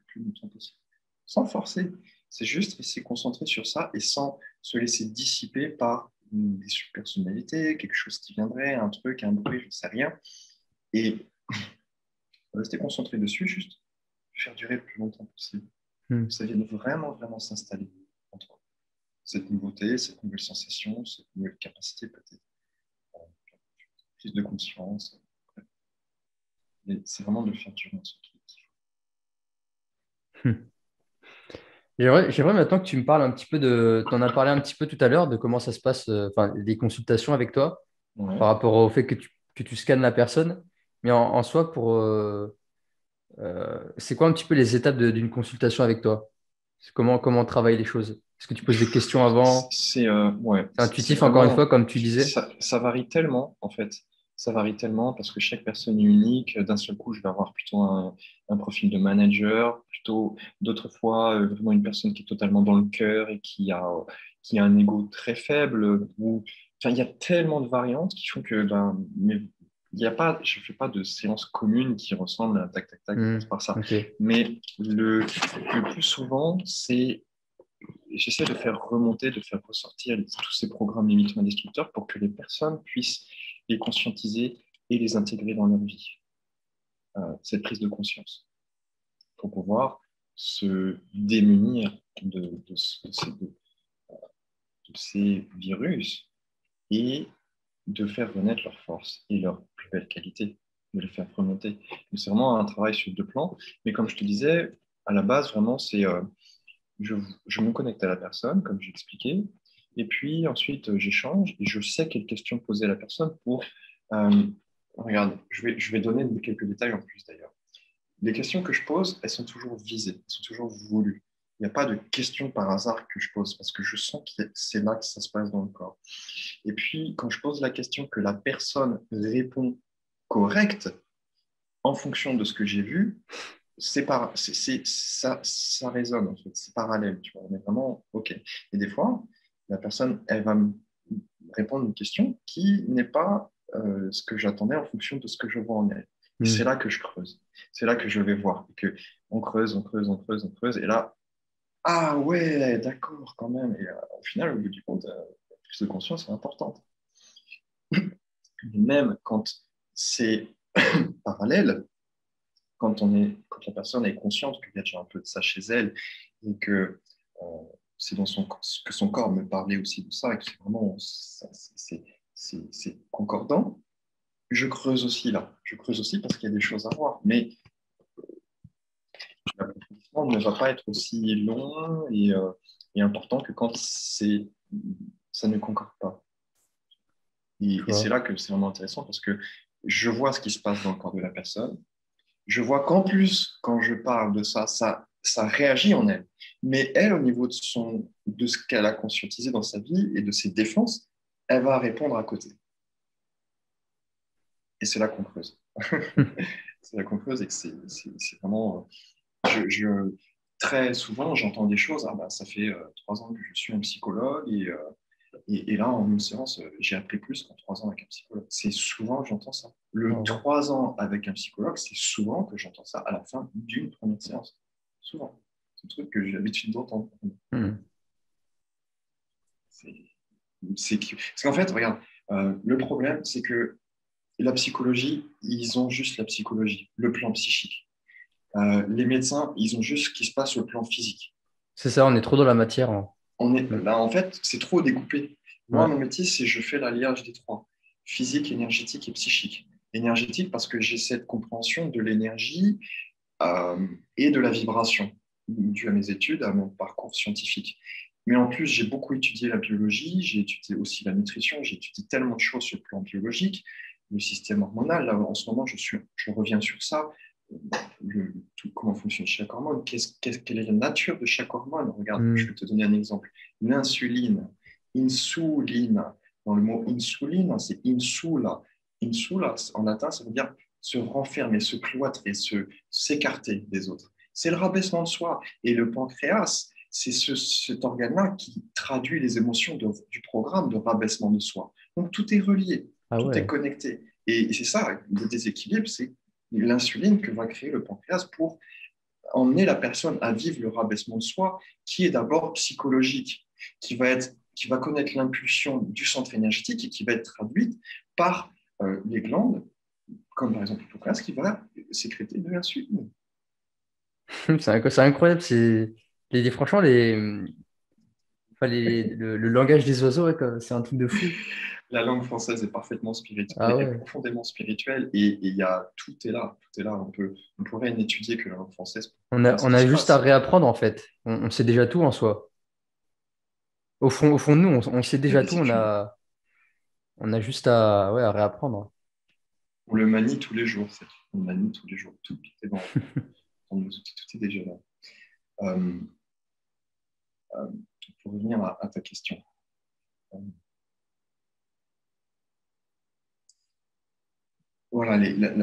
plus longtemps possible. Sans forcer. C'est juste rester concentré sur ça et sans se laisser dissiper par des subpersonnalités, quelque chose qui viendrait, un truc, un bruit, je ne sais rien. Et rester concentré dessus, juste faire durer le plus longtemps possible. Hmm. Ça vient vraiment, vraiment s'installer en toi. Cette nouveauté, cette nouvelle sensation, cette nouvelle capacité peut-être, prise de conscience. Mais c'est vraiment de le faire durer ce qui Hmm. J'aimerais maintenant que tu me parles un petit peu t'en as parlé un petit peu tout à l'heure de comment ça se passe, enfin, des consultations avec toi par ouais. rapport au fait que tu scannes la personne. Mais en soi, c'est quoi un petit peu les étapes d'une consultation avec toi? Comment on travaille les choses? Est-ce que tu poses des questions avant? C'est C'est intuitif, encore une fois, vraiment, comme tu disais. ça varie tellement en fait. Ça varie tellement parce que chaque personne est unique. D'un seul coup, je vais avoir plutôt un profil de manager, plutôt d'autres fois vraiment une personne qui est totalement dans le cœur et qui a un ego très faible. Enfin, il y a tellement de variantes qui font que mais il y a pas, je ne fais pas de séance commune qui ressemble à tac, tac, tac, on Hmm. passe par ça. Ok. Mais le plus souvent, j'essaie de faire remonter, de faire ressortir tous ces programmes limitants et destructeurs pour que les personnes puissent les conscientiser et les intégrer dans leur vie. Cette prise de conscience pour pouvoir se démunir de ces virus et de faire renaître leur force et leur plus belle qualité, de les faire remonter. Donc, c'est vraiment un travail sur deux plans. Mais comme je te disais, à la base, vraiment, je, je me connecte à la personne, comme j'ai expliqué, et puis ensuite j'échange et je sais quelles questions poser à la personne pour. euh, Regarde, je vais donner quelques détails en plus d'ailleurs. Les questions que je pose, elles sont toujours visées, elles sont toujours voulues. Il n'y a pas de questions par hasard que je pose parce que je sens que c'est là que ça se passe dans le corps. Et puis, quand je pose la question que la personne répond correct en fonction de ce que j'ai vu, ça résonne en fait, c'est parallèle. Tu vois, on est vraiment OK. Et des fois, la personne, elle va me répondre à une question qui n'est pas ce que j'attendais en fonction de ce que je vois en elle. Et c'est là que je creuse. C'est là que je vais voir. Et que on creuse, on creuse, on creuse, on creuse. Et là, ah ouais, d'accord, quand même. Et au final, au bout du compte, la prise de conscience est importante. Même quand c'est parallèle, quand la personne est consciente qu'il y a déjà un peu de ça chez elle et que euh, c'est dans que son corps me parlait aussi de ça et que c'est vraiment c'est concordant, je creuse aussi là. Je creuse aussi parce qu'il y a des choses à voir. Mais l'approfondissement ne va pas être aussi long et important que quand ça ne concorde pas. Et c'est là que c'est vraiment intéressant parce que je vois ce qui se passe dans le corps de la personne. Je vois qu'en plus, quand je parle de ça, ça réagit en elle. Mais elle, au niveau de ce qu'elle a conscientisé dans sa vie et de ses défenses, elle va répondre à côté. Et c'est là qu'on creuse. C'est là qu'on creuse et que c'est vraiment... très souvent, j'entends des choses. Ah bah, ça fait 3 ans que je suis un psychologue et là, en une séance, j'ai appris plus qu'en 3 ans avec un psychologue. C'est souvent que j'entends ça. Le 3 ans avec un psychologue, c'est souvent que j'entends ça à la fin d'une première séance. Souvent. C'est un truc que j'ai l'habitude d'entendre. Parce qu'en fait, regarde, le problème, c'est que la psychologie, ils ont juste la psychologie, le plan psychique. Les médecins, ils ont juste ce qui se passe sur le plan physique. C'est ça, on est trop dans la matière. Là, en fait, c'est trop découpé. Moi, mon métier, c'est je fais l'alliage des trois, physique, énergétique et psychique. Énergétique parce que j'ai cette compréhension de l'énergie et de la vibration, due à mes études, à mon parcours scientifique. Mais en plus, j'ai beaucoup étudié la biologie, j'ai étudié aussi la nutrition, j'ai étudié tellement de choses sur le plan biologique, le système hormonal. Là, en ce moment, je reviens sur ça. Comment fonctionne chaque hormone, quelle est la nature de chaque hormone. Regarde, je vais te donner un exemple. L'insuline, insuline, dans le mot insuline, c'est insula. Insula, en latin, ça veut dire se renfermer, se cloîtrer, s'écarter des autres. C'est le rabaissement de soi. Et le pancréas, c'est cet organe-là qui traduit les émotions du programme de rabaissement de soi. Donc tout est relié, tout est connecté. Et c'est ça, le déséquilibre, c'est l'insuline que va créer le pancréas pour emmener la personne à vivre le rabaissement de soi, qui est d'abord psychologique, qui va connaître l'impulsion du centre énergétique et qui va être traduite par les glandes, comme par exemple le pancréas, qui va sécréter de l'insuline. C'est incroyable. Franchement, le langage des oiseaux, c'est un truc de fou. La langue française est parfaitement spirituelle, Ah est ouais. profondément spirituelle tout est là, tout est là. On pourrait n'étudier que la langue française pour On comprendre ce qui a se juste à passe. réapprendre, en fait. On sait déjà tout en soi. Au fond de nous, on sait Il y a déjà tout. des études. On a juste à réapprendre. On le manie tous les jours, on le manie tous les jours. Tout est dans nos outils, tout est déjà là. Euh, euh, pour revenir à ta question. Euh, voilà,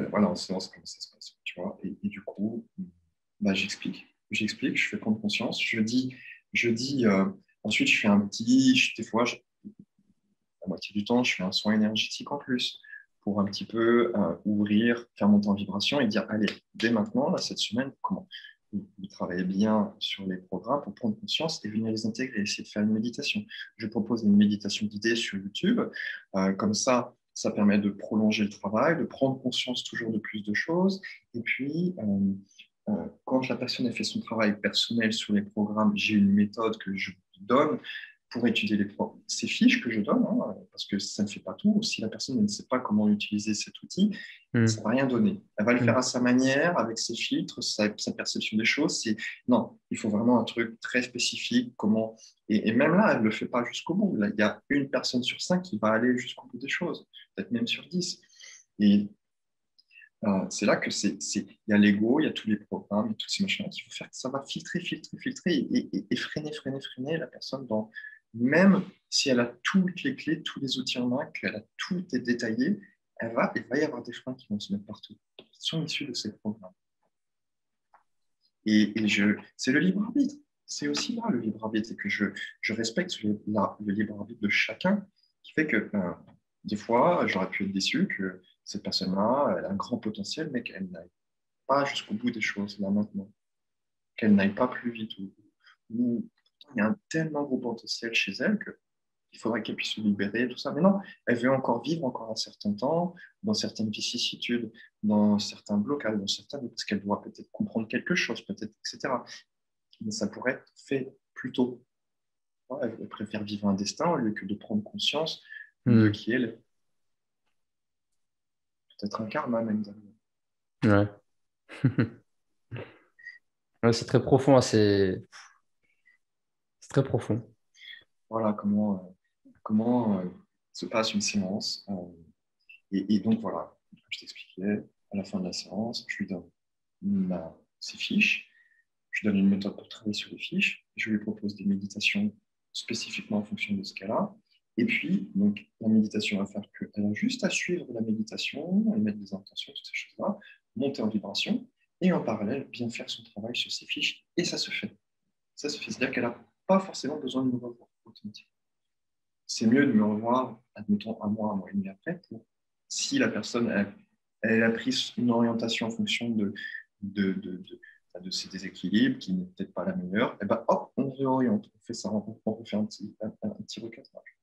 voilà, en séance, comment ça se passe, tu vois. Et du coup, bah, j'explique, je fais prendre conscience, ensuite je fais des fois, la moitié du temps, je fais un soin énergétique en plus pour un petit peu ouvrir, faire monter en vibration et dire, allez, dès maintenant, là, cette semaine, comment vous travaillez bien sur les programmes pour prendre conscience et venir les intégrer, essayer de faire une méditation. Je propose une méditation guidée sur YouTube. Comme ça permet de prolonger le travail, de prendre conscience toujours de plus de choses. Et puis, quand la personne a fait son travail personnel sur les programmes, j'ai une méthode que je donne pour étudier ces fiches que je donne, hein, parce que ça ne fait pas tout. Si la personne ne sait pas comment utiliser cet outil, ça ne va rien donner. Elle va le faire à sa manière, avec ses filtres, sa perception des choses. Non, il faut vraiment un truc très spécifique. Et même là, elle ne le fait pas jusqu'au bout. Là, il y a une personne sur 5 qui va aller jusqu'au bout des choses, peut-être même sur 10. Et c'est là que il y a l'ego, il y a tous les programmes, il y a tous ces machins qui vont faire que ça va filtrer, filtrer, filtrer et freiner, freiner, freiner la personne dans, même si elle a toutes les clés, tous les outils en main, qu'elle a tout est détaillé, il va y avoir des freins qui vont se mettre partout, qui sont issus de ces programmes. C'est le libre arbitre. C'est aussi là le libre arbitre, et que je respecte le libre arbitre de chacun, qui fait que des fois, j'aurais pu être déçu que cette personne-là, elle a un grand potentiel, mais qu'elle n'aille pas jusqu'au bout des choses, là maintenant, qu'elle n'aille pas plus vite, ou il y a un tellement gros potentiel chez elle qu'il faudrait qu'elle puisse se libérer, tout ça. Mais non, elle veut encore vivre encore un certain temps, dans certaines vicissitudes, dans certains blocages, parce qu'elle doit peut-être comprendre quelque chose, peut-être, etc. Mais ça pourrait être fait plus tôt. Elle préfère vivre un destin au lieu que de prendre conscience de qui elle est. Peut-être un karma même. Ouais. Ouais, c'est très profond, hein, c'est très profond. Voilà comment se passe une séance. Et donc voilà, comme je t'expliquais, à la fin de la séance, je lui donne ses fiches, je lui donne une méthode pour travailler sur les fiches, je lui propose des méditations spécifiquement en fonction de ce qu'elle a. Et puis, donc, la méditation va faire qu'elle a juste à suivre la méditation, et mettre des intentions, toutes ces choses-là, monter en vibration, et en parallèle, bien faire son travail sur ses fiches, et ça se fait. Ça se fait, c'est-à-dire qu'elle n'a pas forcément besoin de me revoir automatiquement. C'est mieux de me revoir, admettons, un mois et demi après, pour, si la personne elle a pris une orientation en fonction de ses déséquilibres, qui n'est peut-être pas la meilleure, et ben hop, on réoriente, on fait ça, on refait un petit recadrage.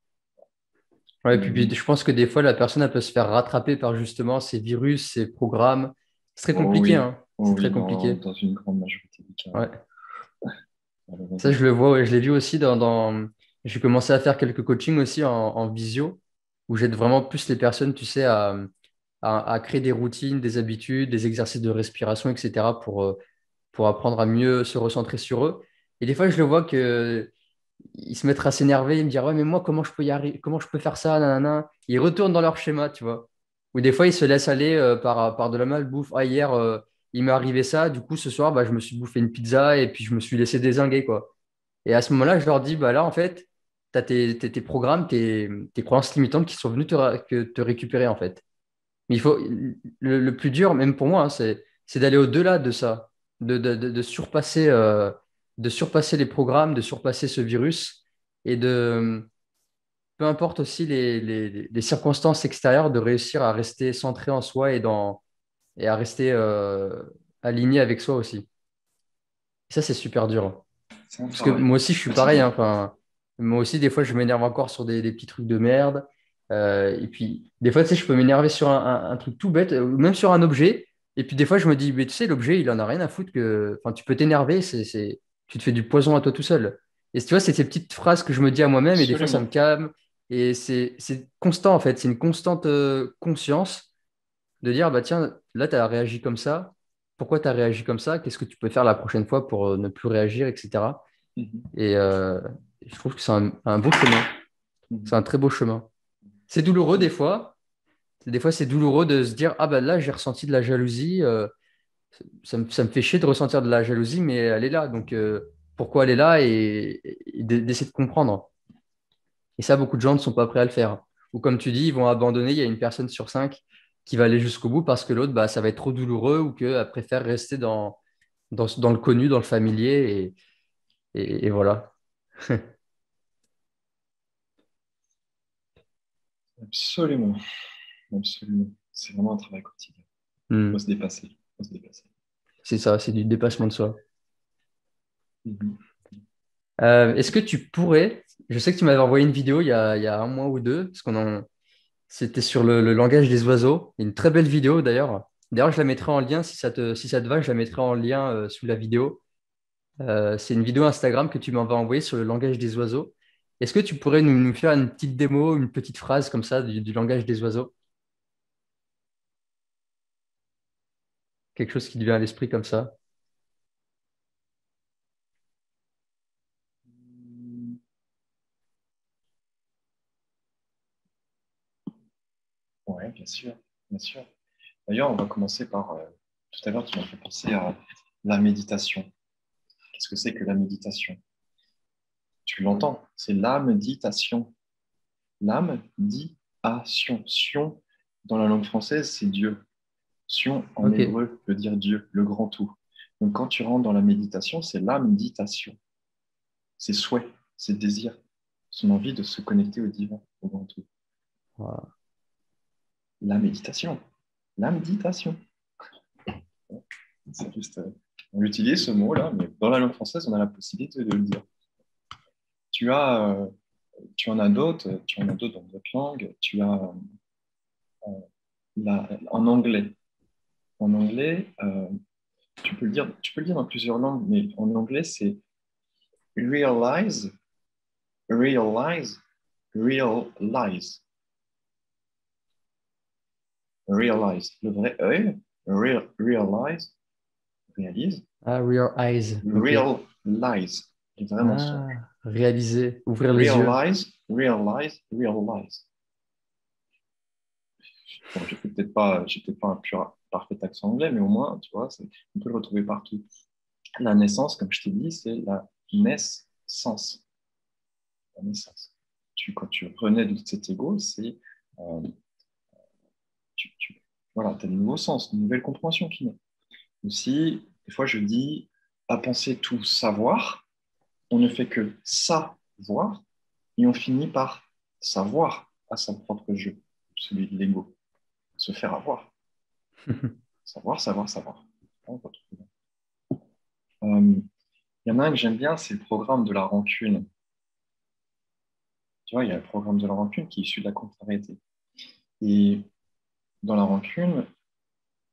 Ouais, puis je pense que des fois, la personne, elle peut se faire rattraper par justement ces virus, ces programmes. C'est très compliqué, hein. Oh C'est très oui compliqué. dans une grande majorité des cas, Ouais. Ça, malheureusement. je le vois, ouais, je l'ai vu aussi J'ai commencé à faire quelques coachings aussi en visio, où j'aide vraiment plus les personnes, tu sais, à créer des routines, des habitudes, des exercices de respiration, etc., pour apprendre à mieux se recentrer sur eux. Et des fois, je le vois que ils se mettent à s'énerver, ils me disent, ouais, mais moi, comment je peux y arriver, comment je peux faire ça, nanana. Ils retournent dans leur schéma, tu vois. Ou des fois, ils se laissent aller par de la malbouffe. Ah, hier, il m'est arrivé ça, du coup, ce soir, bah, je me suis bouffé une pizza et puis je me suis laissé dézinguer, quoi. Et à ce moment-là, je leur dis, bah là, en fait, tu as tes programmes, tes croyances limitantes qui sont venues te récupérer, en fait. Mais le plus dur, même pour moi, hein, c'est d'aller au-delà de ça, de de surpasser les programmes, de surpasser ce virus et peu importe aussi les circonstances extérieures, de réussir à rester centré en soi et à rester aligné avec soi aussi. Et ça, c'est super dur. C'est un Parce que travail. moi aussi, je suis Mais c'est pareil, hein. bien. Enfin, moi aussi, des fois, je m'énerve encore sur des petits trucs de merde. Et puis, des fois, tu sais, je peux m'énerver sur un truc tout bête, ou même sur un objet. Et puis, des fois, je me dis, mais tu sais, l'objet, il en a rien à foutre que. Enfin, tu peux t'énerver, tu te fais du poison à toi tout seul. Et tu vois, c'est ces petites phrases que je me dis à moi-même, et des fois, ça me Absolument. calme. Et c'est constant, en fait. C'est une constante conscience de dire, bah tiens, là, tu as réagi comme ça. Pourquoi tu as réagi comme ça? Qu'est-ce que tu peux faire la prochaine fois pour ne plus réagir, etc. Mhm. Et je trouve que c'est un beau chemin. C'est Mhm. un très beau chemin. C'est douloureux des fois. Des fois, c'est douloureux de se dire, ah ben là, j'ai ressenti de la jalousie. Ça me fait chier de ressentir de la jalousie, mais elle est là. Donc, pourquoi elle est là et d'essayer de comprendre. Et ça, beaucoup de gens ne sont pas prêts à le faire. Ou comme tu dis, ils vont abandonner. Il y a une personne sur cinq qui va aller jusqu'au bout parce que l'autre, bah, ça va être trop douloureux ou qu'elle préfère rester dans le connu, dans le familier. Et voilà. Absolument. Absolument. C'est vraiment un travail quotidien. Il faut Hmm. se dépasser. Il faut se dépasser. C'est ça, c'est du dépassement de soi. Mhm. Est-ce que tu pourrais, je sais que tu m'avais envoyé une vidéo il y a un mois ou deux, c'était sur le langage des oiseaux, une très belle vidéo d'ailleurs. D'ailleurs, je la mettrai en lien si ça te va, je la mettrai en lien sous la vidéo. C'est une vidéo Instagram que tu m'avais envoyée sur le langage des oiseaux. Est-ce que tu pourrais nous faire une petite démo, une petite phrase comme ça du langage des oiseaux? Quelque chose qui te vient à l'esprit comme ça? Ouais, bien sûr. Bien sûr. D'ailleurs, on va commencer par, tout à l'heure, tu m'as fait penser à la méditation. Qu'est-ce que c'est que la méditation? Tu l'entends, c'est la méditation. L'âme dit Sion. Sion, dans la langue française, c'est Dieu. Sion, en Ok. hébreu, veut dire Dieu, le grand tout. Donc, quand tu rentres dans la méditation, c'est la méditation. C'est souhait, c'est désir, son envie de se connecter au divin, au grand tout. Voilà. La méditation. La méditation. C'est juste, on utilise ce mot-là, mais dans la langue française, on a la possibilité de le dire. Tu as, tu en as d'autres dans d'autres langues. Tu as en anglais. En anglais, tu peux le dire dans plusieurs langues, mais en anglais, c'est realize, realize, realize, realize. Le vrai œil, realize, réalise, Ah, Real Eyes. Ok. realize. C'est vraiment son. Ah, réaliser, ouvrir les yeux. Realize, realize, realize. Bon, j'ai peut-être pas un pur, parfait accent anglais, mais au moins, tu vois, on peut le retrouver partout. La naissance, comme je t'ai dit, c'est la naissance. La naissance. Quand tu renais de cet ego, euh, tu, tu, voilà, as de nouveaux sens, de nouvelles compréhensions qui naissent. Aussi, des fois, je dis, à penser tout savoir, on ne fait que savoir, et on finit par savoir à sa propre jeu, celui de l'ego, se faire avoir. Savoir, savoir, savoir. Il y en a un que j'aime bien, c'est le programme de la rancune. Tu vois, il y a le programme de la rancune qui est issu de la contrariété. Et dans la rancune,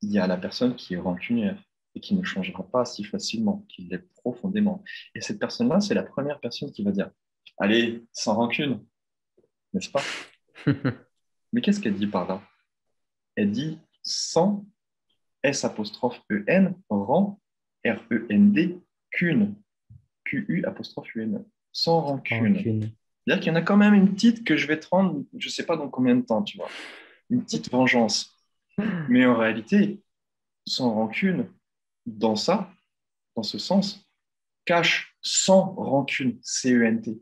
il y a la personne qui est rancunière et qui ne changera pas si facilement, qui l'est profondément. Et cette personne-là, c'est la première personne qui va dire, allez, sans rancune, n'est-ce pas? Mais qu'est-ce qu'elle dit par là? Elle dit sans S''EN, rend, REND, qu'une, QU apostrophe UN, sans rancune. Rancune. C'est-à-dire qu'il y en a quand même une petite que je vais te rendre, je ne sais pas dans combien de temps, tu vois, une petite vengeance. Mais en réalité, sans rancune, dans ça, dans ce sens, cache sans rancune, CENT,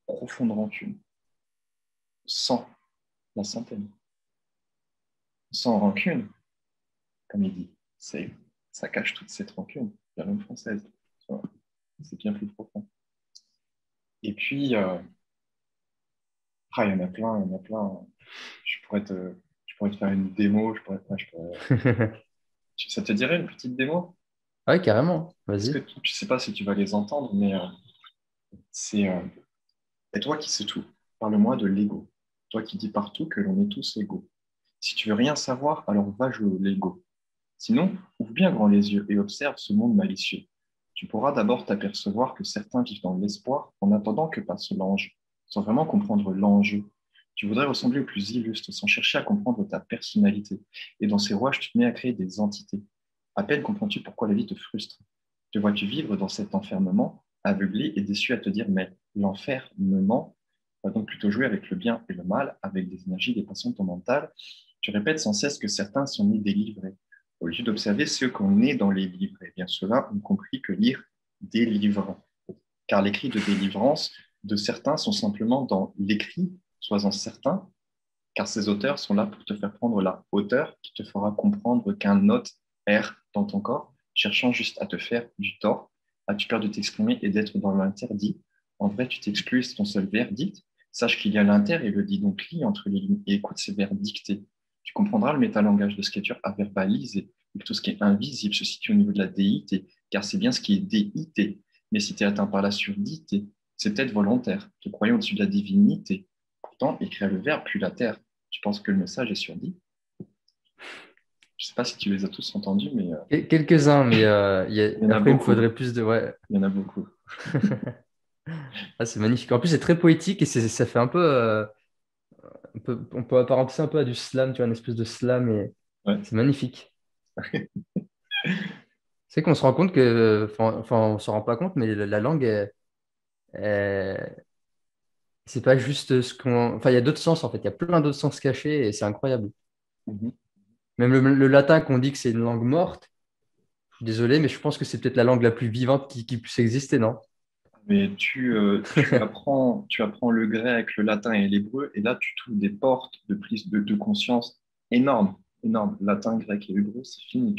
profonde rancune, sans la centaine. Sans rancune, comme il dit, ça cache toute cette rancune, la langue française. C'est bien plus profond. Et puis, il y en a plein, il y en a plein. Je pourrais te faire une démo, ça te dirait une petite démo? Ah ouais, carrément. Est-ce que Vas-y. je ne sais pas si tu vas les entendre, mais c'est et toi qui sais tout, parle-moi de l'ego. Toi qui dis partout que l'on est tous égaux. Si tu veux rien savoir, alors va jouer au Lego. Sinon, ouvre bien grand les yeux et observe ce monde malicieux. Tu pourras d'abord t'apercevoir que certains vivent dans l'espoir en attendant que passe l'ange, sans vraiment comprendre l'enjeu. Tu voudrais ressembler au plus illustre sans chercher à comprendre ta personnalité. Et dans ces rouages, tu te mets à créer des entités. À peine comprends-tu pourquoi la vie te frustre. Te vois-tu vivre dans cet enfermement, aveuglé et déçu à te dire, mais l'enfer me ment, va donc plutôt jouer avec le bien et le mal, avec des énergies dépassant ton mental. Tu répètes sans cesse que certains sont nés délivrés. Au lieu d'observer ceux qu'on est dans les livres, eh bien ceux-là ont compris que lire délivre. Car les cris de délivrance de certains sont simplement dans l'écrit, sois-en certain, car ces auteurs sont là pour te faire prendre la hauteur qui te fera comprendre qu'un note erre dans ton corps, cherchant juste à te faire du tort. As-tu peur de t'exprimer et d'être dans l'interdit? En vrai, tu t'exclues, c'est ton seul verdict. Sache qu'il y a l'inter et le dit, donc lis entre les lignes et écoute ces vers dictés. Tu comprendras le métalangage de l'écriture à verbaliser, et que tout ce qui est invisible se situe au niveau de la déité, car c'est bien ce qui est déité. Mais si tu es atteint par la surdité, c'est peut-être volontaire, te croyant au-dessus de la divinité. Pourtant, écrire le verbe puis la terre. Je pense que le message est surdit. Je ne sais pas si tu les as tous entendus, mais Quelques-uns, mais il y en a après, il me beaucoup. faudrait plus de. Ouais. Il y en a beaucoup. Ah, c'est magnifique. En plus, c'est très poétique et ça fait on peut apparenter ça un peu à du slam, tu vois, une espèce de slam et Ouais. c'est magnifique. C'est qu'on se rend compte que, enfin, on s'en rend pas compte, mais la langue, c'est pas juste ce qu'on. Enfin, il y a d'autres sens en fait. Il y a plein d'autres sens cachés et c'est incroyable. Mhm. Même le latin qu'on dit que c'est une langue morte, je suis désolé, mais je pense que c'est peut-être la langue la plus vivante qui puisse exister, non? Mais tu apprends le grec, le latin et l'hébreu, et là, tu trouves des portes de prise de conscience énormes, énormes. Latin, grec et hébreu, c'est fini.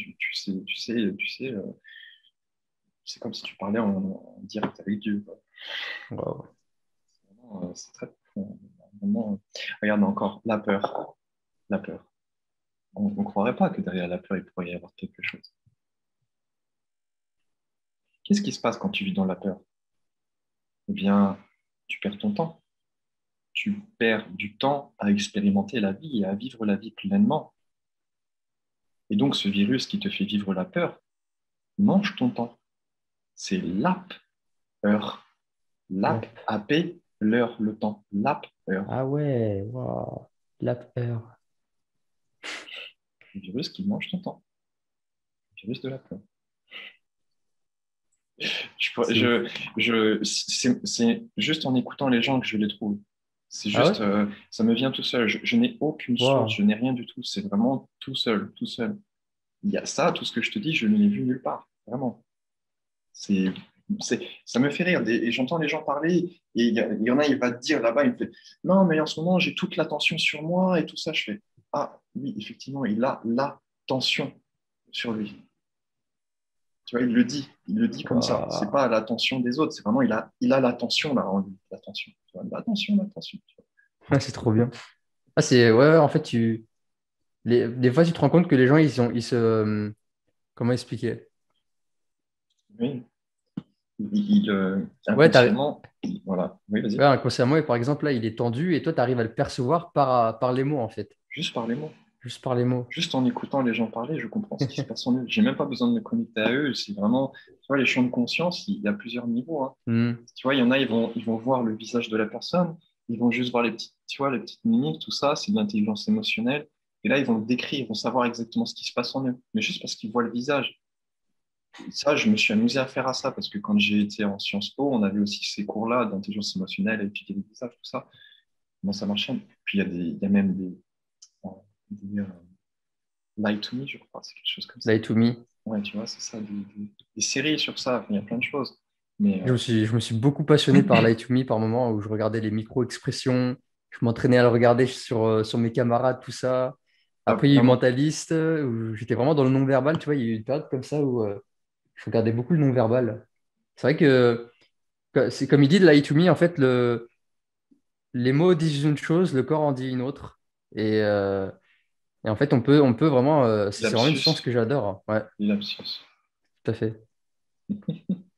C'est comme si tu parlais en direct avec Dieu, quoi. Wow. C'est très profond. Vraiment, regarde encore, la peur. La peur. On ne croirait pas que derrière la peur, il pourrait y avoir quelque chose. Qu'est-ce qui se passe quand tu vis dans la peur? Eh bien, tu perds ton temps. Tu perds du temps à expérimenter la vie et à vivre la vie pleinement. Et donc, ce virus qui te fait vivre la peur mange ton temps. C'est l'app heure. L'app, La- AP, l'heure, le temps. L'app heure. Ah ouais, wow. La peur. Le virus qui mange ton temps. Le virus de la peur. C'est ouf. C'est juste en écoutant les gens que je les trouve. C'est Ah juste, ouais? ça me vient tout seul. Je n'ai aucune source, Wow. je n'ai rien du tout. C'est vraiment tout seul, tout seul. Il y a ça, tout ce que je te dis, je ne l'ai vu nulle part. Vraiment. C'est, ça me fait rire. Et j'entends les gens parler, et il y en a, il va te dire là-bas, il me fait, non, mais en ce moment, j'ai toute l'attention sur moi et tout ça. Je fais, ah oui, effectivement, il a l'attention sur lui. Tu vois, il le dit comme ça. C'est Wow. pas l'attention des autres, c'est vraiment, il a l'attention là en lui, l'attention. Tu vois, l'attention, l'attention. Tu vois. Ouais, c'est trop bien. Ah, c'est, ouais, ouais, en fait, des fois, tu te rends compte que les gens, ils se, comment expliquer? Oui, Ouais, inconsciemment, voilà. Oui, vas-y. ouais, inconsciemment, et par exemple, là, il est tendu et toi, tu arrives à le percevoir par les mots, en fait. Juste par les mots. Juste par les mots. Juste en écoutant les gens parler, je comprends ce qui se passe en eux. J'ai même pas besoin de me connecter à eux. C'est vraiment, tu vois, les champs de conscience, il y a plusieurs niveaux, hein. Hmm. Tu vois, il y en a, ils vont voir le visage de la personne, ils vont juste voir les petites, tu vois, les petites mimiques, tout ça, c'est de l'intelligence émotionnelle. Et là, ils vont le décrire, ils vont savoir exactement ce qui se passe en eux. Mais juste parce qu'ils voient le visage. Et ça, je me suis amusé à faire à ça, parce que quand j'ai été en Sciences Po, on avait aussi ces cours-là d'intelligence émotionnelle, à étudier les visages, tout ça. Comment ça marchait. Puis il y a même des Lie to Me, je crois, c'est quelque chose comme ça. Lie to me. Ouais, tu vois, c'est ça, des séries sur ça, enfin, il y a plein de choses. Mais Je me suis beaucoup passionné par Lie to Me par moment où je regardais les micro-expressions. Je m'entraînais à le regarder sur mes camarades, tout ça. ah, Après, il y a eu vraiment, Mentaliste, où j'étais vraiment dans le non-verbal. Tu vois, il y a eu une période comme ça où je regardais beaucoup le non-verbal. C'est vrai que c'est comme il dit de Lie to Me, en fait, les mots disent une chose, le corps en dit une autre. Et en fait, on peut vraiment. C'est vraiment une science lapsus, que j'adore, hein. Ouais, lapsus. tout à fait.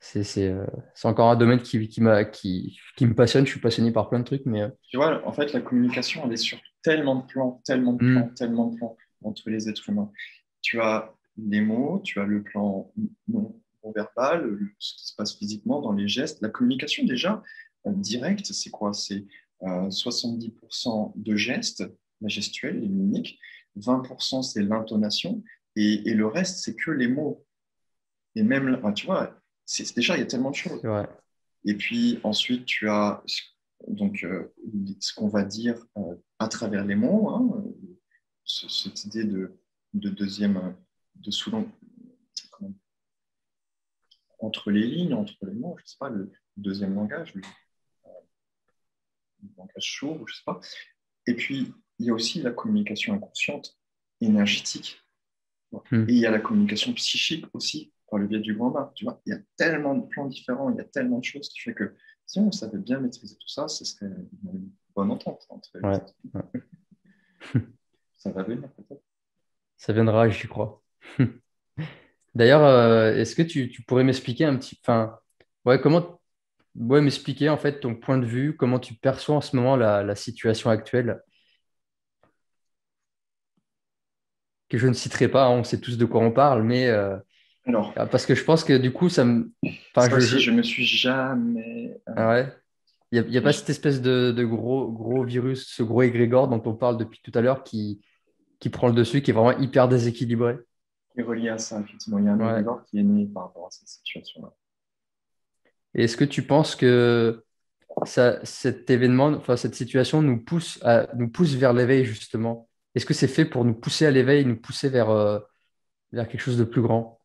C'est encore un domaine qui me passionne. Je suis passionné par plein de trucs, mais. Tu vois, en fait, la communication, elle est sur tellement de plans, tellement de plans, Hmm. tellement de plans entre les êtres humains. Tu as les mots, tu as le plan non verbal, ce qui se passe physiquement dans les gestes. La communication, déjà, directe, c'est quoi? C'est 70% de gestes, la gestuelle, les mimiques, 20% c'est l'intonation, et le reste, c'est que les mots. Et même, enfin, tu vois, déjà, il y a tellement de choses. C'est vrai. Et puis ensuite, tu as donc, ce qu'on va dire à travers les mots, hein, cette idée de deuxième, de sous entre les lignes, entre les mots, je ne sais pas, le deuxième langage, le langage sourd, je ne sais pas. Et puis, il y a aussi la communication inconsciente, énergétique. Hmm. Et il y a la communication psychique aussi, par le biais du grand bain. Tu vois, il y a tellement de plans différents, il y a tellement de choses qui fait que si on savait bien maîtriser tout ça, ce serait une bonne entente entre les Ouais. êtres. Ouais. Ça va venir peut-être. Ça viendra, j'y crois. D'ailleurs, est-ce que tu pourrais m'expliquer un petit. Enfin, ouais, ouais, m'expliquer en fait ton point de vue, comment tu perçois en ce moment la situation actuelle, que je ne citerai pas, hein, on sait tous de quoi on parle, mais Alors, parce que je pense que du coup, ça me. Enfin, ça aussi, je me suis jamais. Ah ouais. Il y a pas cette espèce de gros virus, ce gros égrégore dont on parle depuis tout à l'heure qui prend le dessus, qui est vraiment hyper déséquilibré. Qui est relié à ça, effectivement. Il y a un Ouais. égrégore qui est né par rapport à cette situation-là. Et est-ce que tu penses que cet événement, enfin cette situation nous pousse vers l'éveil justement? Est-ce que c'est fait pour nous pousser à l'éveil, nous pousser vers quelque chose de plus grand?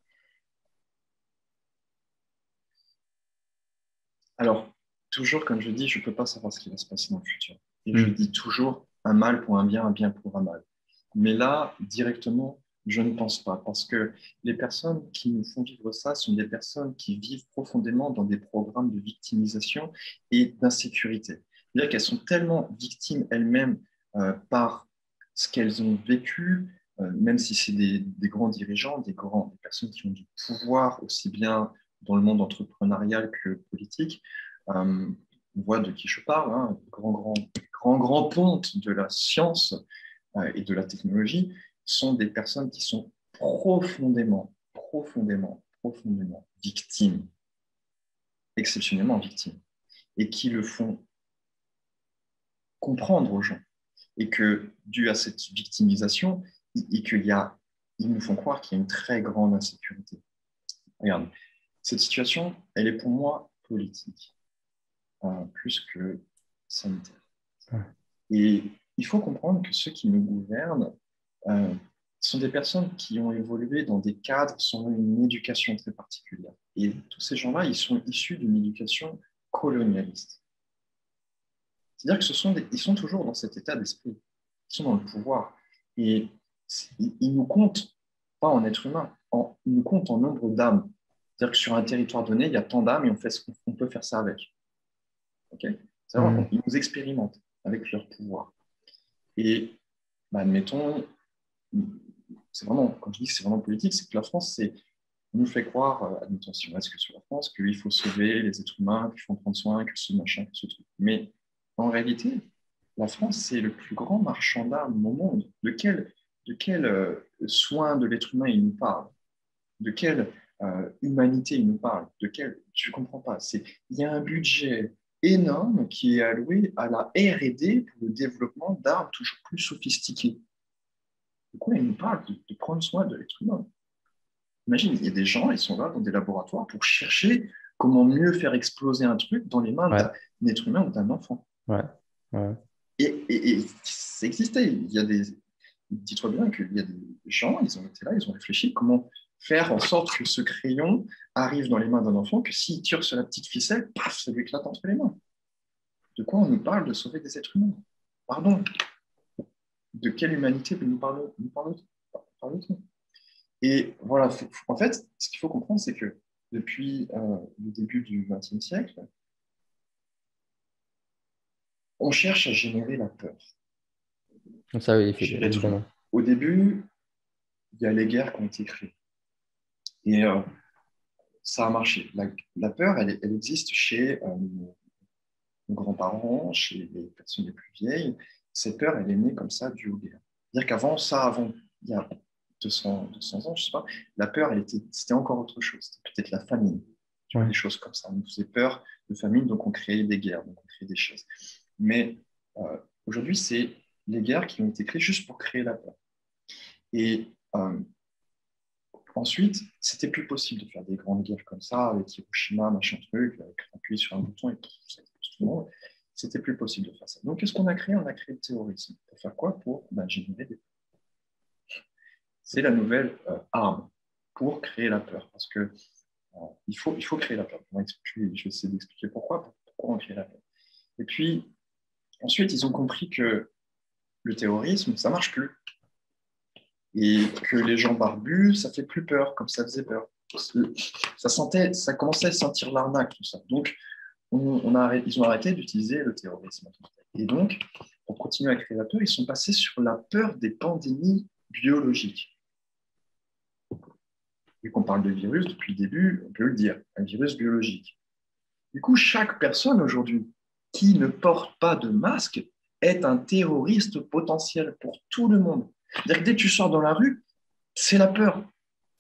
Alors, toujours, comme je dis, je ne peux pas savoir ce qui va se passer dans le futur. Et je Hmm. dis toujours un mal pour un bien pour un mal. Mais là, directement, je ne pense pas, parce que les personnes qui nous font vivre ça sont des personnes qui vivent profondément dans des programmes de victimisation et d'insécurité. C'est-à-dire qu'elles sont tellement victimes elles-mêmes par ce qu'elles ont vécu, même si c'est des grands dirigeants, des personnes qui ont du pouvoir aussi bien dans le monde entrepreneurial que politique. On voit de qui je parle, hein, grand ponte de la science et de la technologie, sont des personnes qui sont profondément victimes, exceptionnellement victimes, et qui le font comprendre aux gens. Et que, dû à cette victimisation, ils nous font croire qu'il y a une très grande insécurité. Regarde, cette situation, elle est pour moi politique, plus que sanitaire. Ouais. Et il faut comprendre que ceux qui nous gouvernent euh, sont des personnes qui ont évolué dans des cadres selon une éducation très particulière. Et tous ces gens-là, ils sont issus d'une éducation colonialiste. C'est-à-dire ils sont toujours dans cet état d'esprit. Ils sont dans le pouvoir. Et ils nous comptent pas en être humain, ils nous comptent en nombre d'âmes. C'est-à-dire que sur un territoire donné, il y a tant d'âmes et on fait on peut faire ça avec. Okay, Hmm. ils nous expérimentent avec leur pouvoir. Et bah, admettons, c'est vraiment, quand je dis que c'est vraiment politique, c'est que la France, on nous fait croire, admettons, si on reste que sur la France, qu'il faut sauver les êtres humains, qu'il faut en prendre soin, que ce machin, que ce truc. Mais en réalité, la France, c'est le plus grand marchand d'armes au monde. De quel soin de l'être humain il nous parle? De quelle humanité il nous parle? Je ne comprends pas. Il y a un budget énorme qui est alloué à la R&D pour le développement d'armes toujours plus sophistiquées. De quoi il nous parle de prendre soin de l'être humain? Imagine, il y a des gens, ils sont là dans des laboratoires pour chercher comment mieux faire exploser un truc dans les mains Ouais, d'un être humain ou d'un enfant. ouais, ouais. Et ça existait. Dis-toi bien qu'il y a des gens, ils ont été là, ils ont réfléchi comment faire en sorte que ce crayon arrive dans les mains d'un enfant, que s'il tire sur la petite ficelle, paf, ça lui éclate entre les mains. De quoi on nous parle de sauver des êtres humains? Pardon, de quelle humanité nous parlons-nous? Et voilà, en fait, ce qu'il faut comprendre, c'est que depuis le début du XXe siècle, on cherche à générer la peur Donc ça, oui, chez l'être humain. évidemment. Au début, il y a les guerres qui ont été créées. Et ça a marché. La peur, elle existe chez nos grands-parents, chez les personnes les plus vieilles. Cette peur, elle est née comme ça due aux guerres. C'est-à-dire avant, il y a 200 ans, je ne sais pas, la peur, c'était encore autre chose. C'était peut-être la famine, tu vois, Ouais. des choses comme ça. On nous faisait peur de famine, donc on créait des guerres, donc on créait des choses. Mais aujourd'hui, c'est les guerres qui ont été créées juste pour créer la peur. Et ensuite, c'était plus possible de faire des grandes guerres comme ça, avec Hiroshima, machin truc, avec appuyer sur un bouton et ça explose tout le monde. C'était plus possible de faire ça. Donc, qu'est-ce qu'on a créé? On a créé le terrorisme. Pour faire quoi? Pour générer des... C'est la nouvelle arme pour créer la peur. Parce que il faut créer la peur. Je vais essayer d'expliquer pourquoi on crée la peur. Et puis, ensuite, ils ont compris que le terrorisme, ça marche plus. Et que les gens barbus, ça fait plus peur, comme ça faisait peur. Ça commençait à sentir l'arnaque, tout ça. Donc, ils ont arrêté d'utiliser le terrorisme. Et donc, pour continuer à créer la peur, ils sont passés sur la peur des pandémies biologiques. Vu qu'on parle de virus depuis le début, on peut le dire, un virus biologique. Du coup, chaque personne aujourd'hui qui ne porte pas de masque est un terroriste potentiel pour tout le monde. C'est-à-dire que dès que tu sors dans la rue, c'est la peur.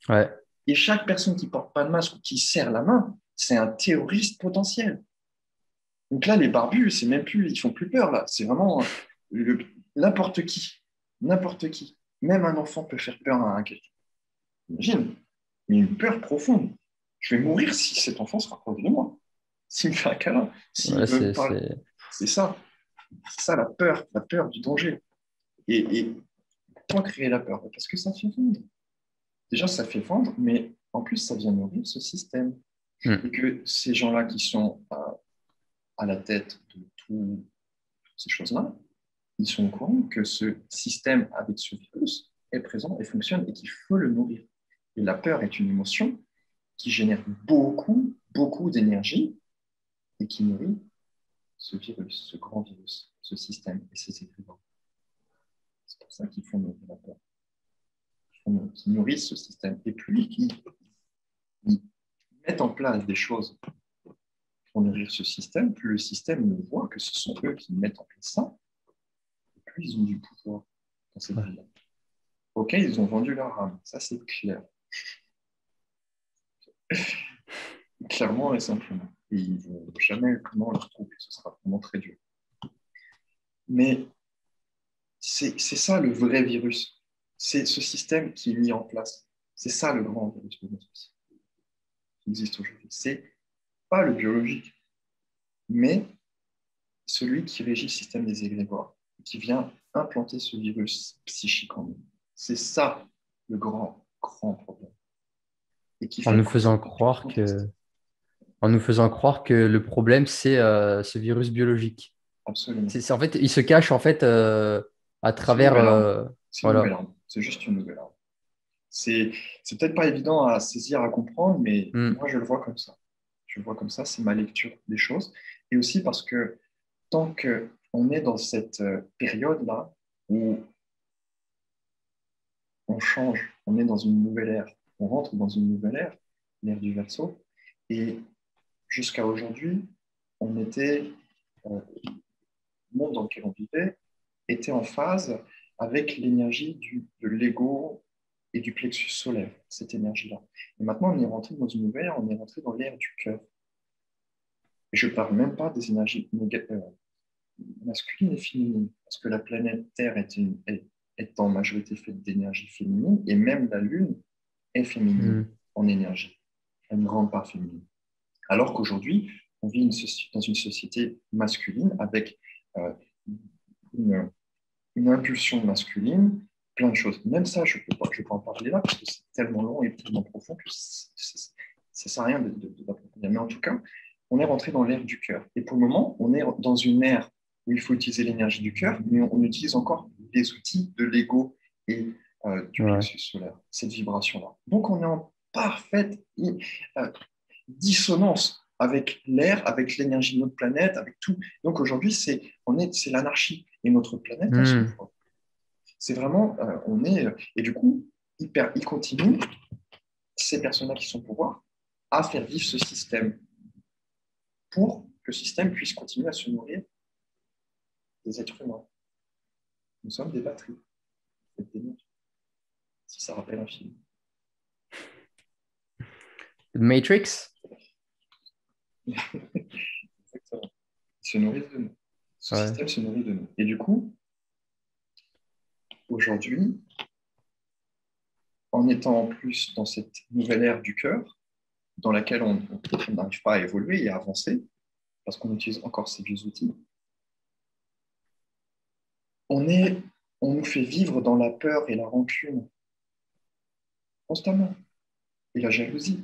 Ouais. Et chaque personne qui ne porte pas de masque ou qui serre la main, c'est un terroriste potentiel. Donc là, les barbus, c'est même plus, ils font plus peur là. C'est vraiment n'importe qui, n'importe qui. Même un enfant peut faire peur à quelqu'un. Imagine, mais une peur profonde. Je vais mourir si cet enfant se rapproche de moi, s'il me fait un câlin, s'il Ouais, veut me parler. C'est ça, la peur du danger. Et Pourquoi créer la peur? Parce que ça fait vendre. Déjà, ça fait vendre, mais en plus, ça vient nourrir ce système. Et que ces gens-là qui sont à la tête de toutes ces choses-là, ils sont au courant que ce système avec ce virus est présent et fonctionne et qu'il faut le nourrir. Et la peur est une émotion qui génère beaucoup, beaucoup d'énergie et qui nourrit ce virus, ce grand virus, ce système et ses écrivains. C'est pour ça qu'il faut nourrir la peur, qui nourrissent ce système. Et plus ils mettent en place des choses pour nourrir ce système, plus le système voit que ce sont eux qui mettent en place ça, et plus ils ont du pouvoir dans cette vie-là. Ok, ils ont vendu leur âme, ça c'est clair. Clairement et simplement. Et ils ne vont jamais comment le retrouver, ce sera vraiment très dur. Mais c'est ça le vrai virus. C'est ce système qui est mis en place. C'est ça le grand virus de notre société qui existe aujourd'hui. C'est pas le biologique, mais celui qui régit le système des égrégores, qui vient implanter ce virus psychique en nous. C'est ça le grand, grand problème. Et qui En fait nous faisant croire que le problème, c'est ce virus biologique. absolument. En fait, il se cache en fait à C'est une travers. nouvelle arme. C'est une nouvelle Voilà. arme. C'est juste une nouvelle arme. C'est peut-être pas évident à saisir, à comprendre, mais moi, je le vois comme ça. Je le vois comme ça, c'est ma lecture des choses. Et aussi parce que tant qu'on est dans cette période-là où on change, on est dans une nouvelle ère, on rentre dans une nouvelle ère, l'ère du Verseau, et jusqu'à aujourd'hui, on était, le monde dans lequel on vivait était en phase avec l'énergie de l'ego et du plexus solaire, cette énergie-là. Et maintenant, on est rentré dans une nouvelle ère, on est rentré dans l'ère du cœur. Et je ne parle même pas des énergies masculines et féminines, parce que la planète Terre est en majorité faite d'énergie féminine, et même la Lune est féminine en énergie, une grande part féminine. Alors qu'aujourd'hui, on vit dans une société masculine avec une impulsion masculine, plein de choses. Même ça, je peux pas en parler là, parce que c'est tellement long et tellement profond que ça ne sert à rien d'approfondir. Mais en tout cas, on est rentré dans l'ère du cœur. Et pour le moment, on est dans une ère où il faut utiliser l'énergie du cœur, mais on utilise encore les outils de l'ego et du plexus solaire, cette vibration-là. Donc, on est en parfaite dissonance avec l'air, avec l'énergie de notre planète, avec tout. Donc aujourd'hui, c'est l'anarchie. Et notre planète, elle s'en fout. C'est vraiment, et du coup, ils continuent, ces personnes-là qui sont au pouvoir, à faire vivre ce système pour que ce système puisse continuer à se nourrir des êtres humains. Nous sommes des batteries. Si ça rappelle un film. Matrix? Exactement. Ils se nourrissent de nous. Ce système se nourrit de nous. Et du coup, aujourd'hui, en étant en plus dans cette nouvelle ère du cœur, dans laquelle on n'arrive pas à évoluer et à avancer, parce qu'on utilise encore ces vieux outils, on nous fait vivre dans la peur et la rancune constamment, et la jalousie.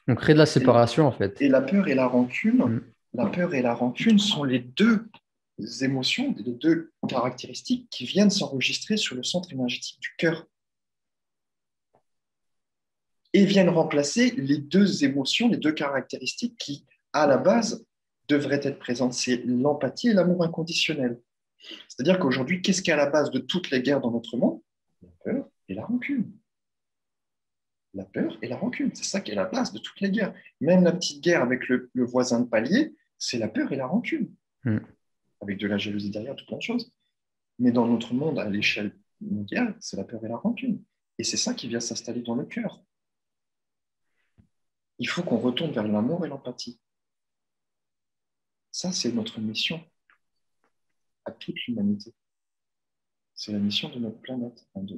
On crée de la séparation, en fait. Et la peur et la rancune sont les deux émotions, les deux caractéristiques qui viennent s'enregistrer sur le centre énergétique du cœur et viennent remplacer les deux émotions, les deux caractéristiques qui, à la base, devraient être présentes. C'est l'empathie et l'amour inconditionnel. C'est-à-dire qu'aujourd'hui, qu'est-ce qui est à la base de toutes les guerres dans notre monde? La peur et la rancune. La peur et la rancune, c'est ça qui est la base de toutes les guerres. Même la petite guerre avec le voisin de palier, c'est la peur et la rancune. Avec de la jalousie derrière, tout plein de choses. Mais dans notre monde, à l'échelle mondiale, c'est la peur et la rancune. Et c'est ça qui vient s'installer dans le cœur. Il faut qu'on retourne vers l'amour et l'empathie. Ça, c'est notre mission à toute l'humanité. C'est la mission de notre planète, de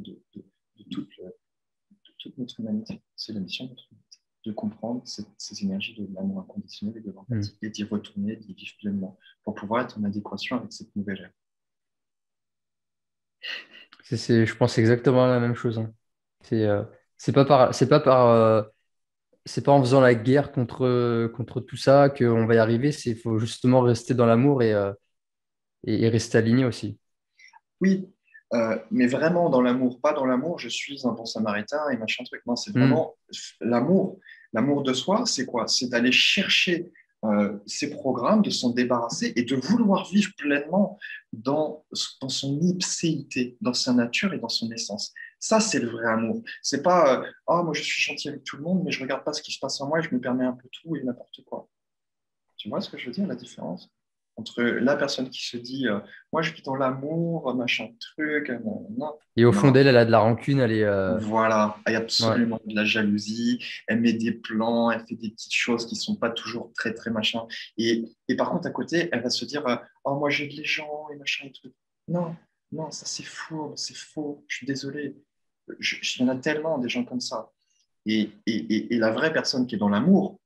toute notre humanité. C'est la mission de notre humanité, de comprendre ces énergies de l'amour inconditionnel et de l'empathie, et d'y retourner, d'y vivre pleinement, pour pouvoir être en adéquation avec cette nouvelle ère. Je pense exactement la même chose, hein. C'est c'est pas par, c'est pas par, c'est pas en faisant la guerre contre tout ça qu'on va y arriver. Il faut justement rester dans l'amour et rester aligné aussi. Oui, mais vraiment dans l'amour, pas dans l'amour, je suis un bon samaritain et machin truc. Non, c'est Hmm. vraiment l'amour. L'amour de soi, c'est quoi? C'est d'aller chercher ses programmes, de s'en débarrasser et de vouloir vivre pleinement dans son ipséité, dans sa nature et dans son essence. Ça, c'est le vrai amour. C'est pas, ah, moi je suis gentil avec tout le monde, mais je regarde pas ce qui se passe en moi et je me permets un peu tout et n'importe quoi. Tu vois ce que je veux dire, la différence? Entre la personne qui se dit, moi je vis dans l'amour, machin truc, non, non, Et au fond non. d'elle, elle a de la rancune. Elle est, Voilà, il y a ouais. absolument de la jalousie, elle met des plans, elle fait des petites choses qui sont pas toujours très, très machin. Et par contre, à côté, elle va se dire, oh, moi j'ai les gens et machin et truc. Non, non, ça c'est faux, je suis désolé. Il y en a tellement des gens comme ça. Et la vraie personne qui est dans l'amour,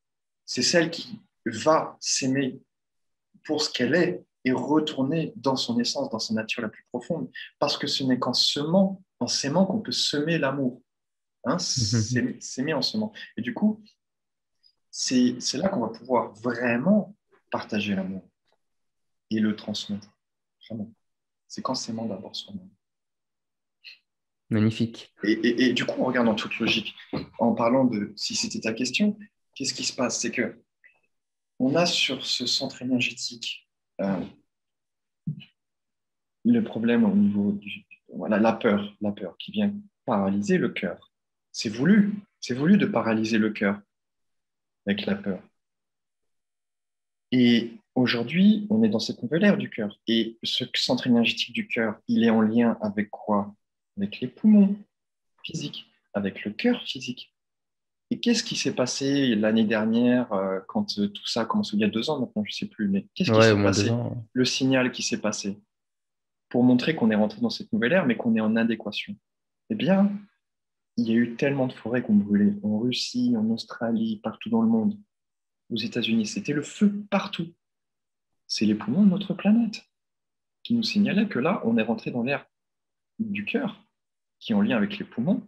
c'est celle qui va s'aimer pour ce qu'elle est et retourner dans son essence, dans sa nature la plus profonde. Parce que ce n'est qu'en semant, en s'aimant qu'on peut semer l'amour. Hein, s'aimer en semant. Et du coup, c'est là qu'on va pouvoir vraiment partager l'amour et le transmettre. Vraiment. C'est qu'en s'aimant d'abord soi-même. Magnifique. Et du coup, en regardant toute logique, en parlant de, si c'était ta question, qu'est-ce qui se passe? C'est que on a sur ce centre énergétique euh, le problème au niveau voilà, la peur qui vient paralyser le cœur. C'est voulu de paralyser le cœur avec la peur. Et aujourd'hui, on est dans cette nouvelle ère du cœur. Et ce centre énergétique du cœur, il est en lien avec quoi? Avec les poumons physiques, avec le cœur physique. Et qu'est-ce qui s'est passé l'année dernière quand tout ça a commencé, il y a 2 ans maintenant, je ne sais plus, mais qu'est-ce qui Ouais, au s'est moins deux passé? ans. Le signal qui s'est passé pour montrer qu'on est rentré dans cette nouvelle ère, mais qu'on est en adéquation. Eh bien, il y a eu tellement de forêts qu'on brûlait en Russie, en Australie, partout dans le monde, aux États-Unis. C'était le feu partout. C'est les poumons de notre planète qui nous signalaient que là, on est rentré dans l'ère du cœur, qui est en lien avec les poumons,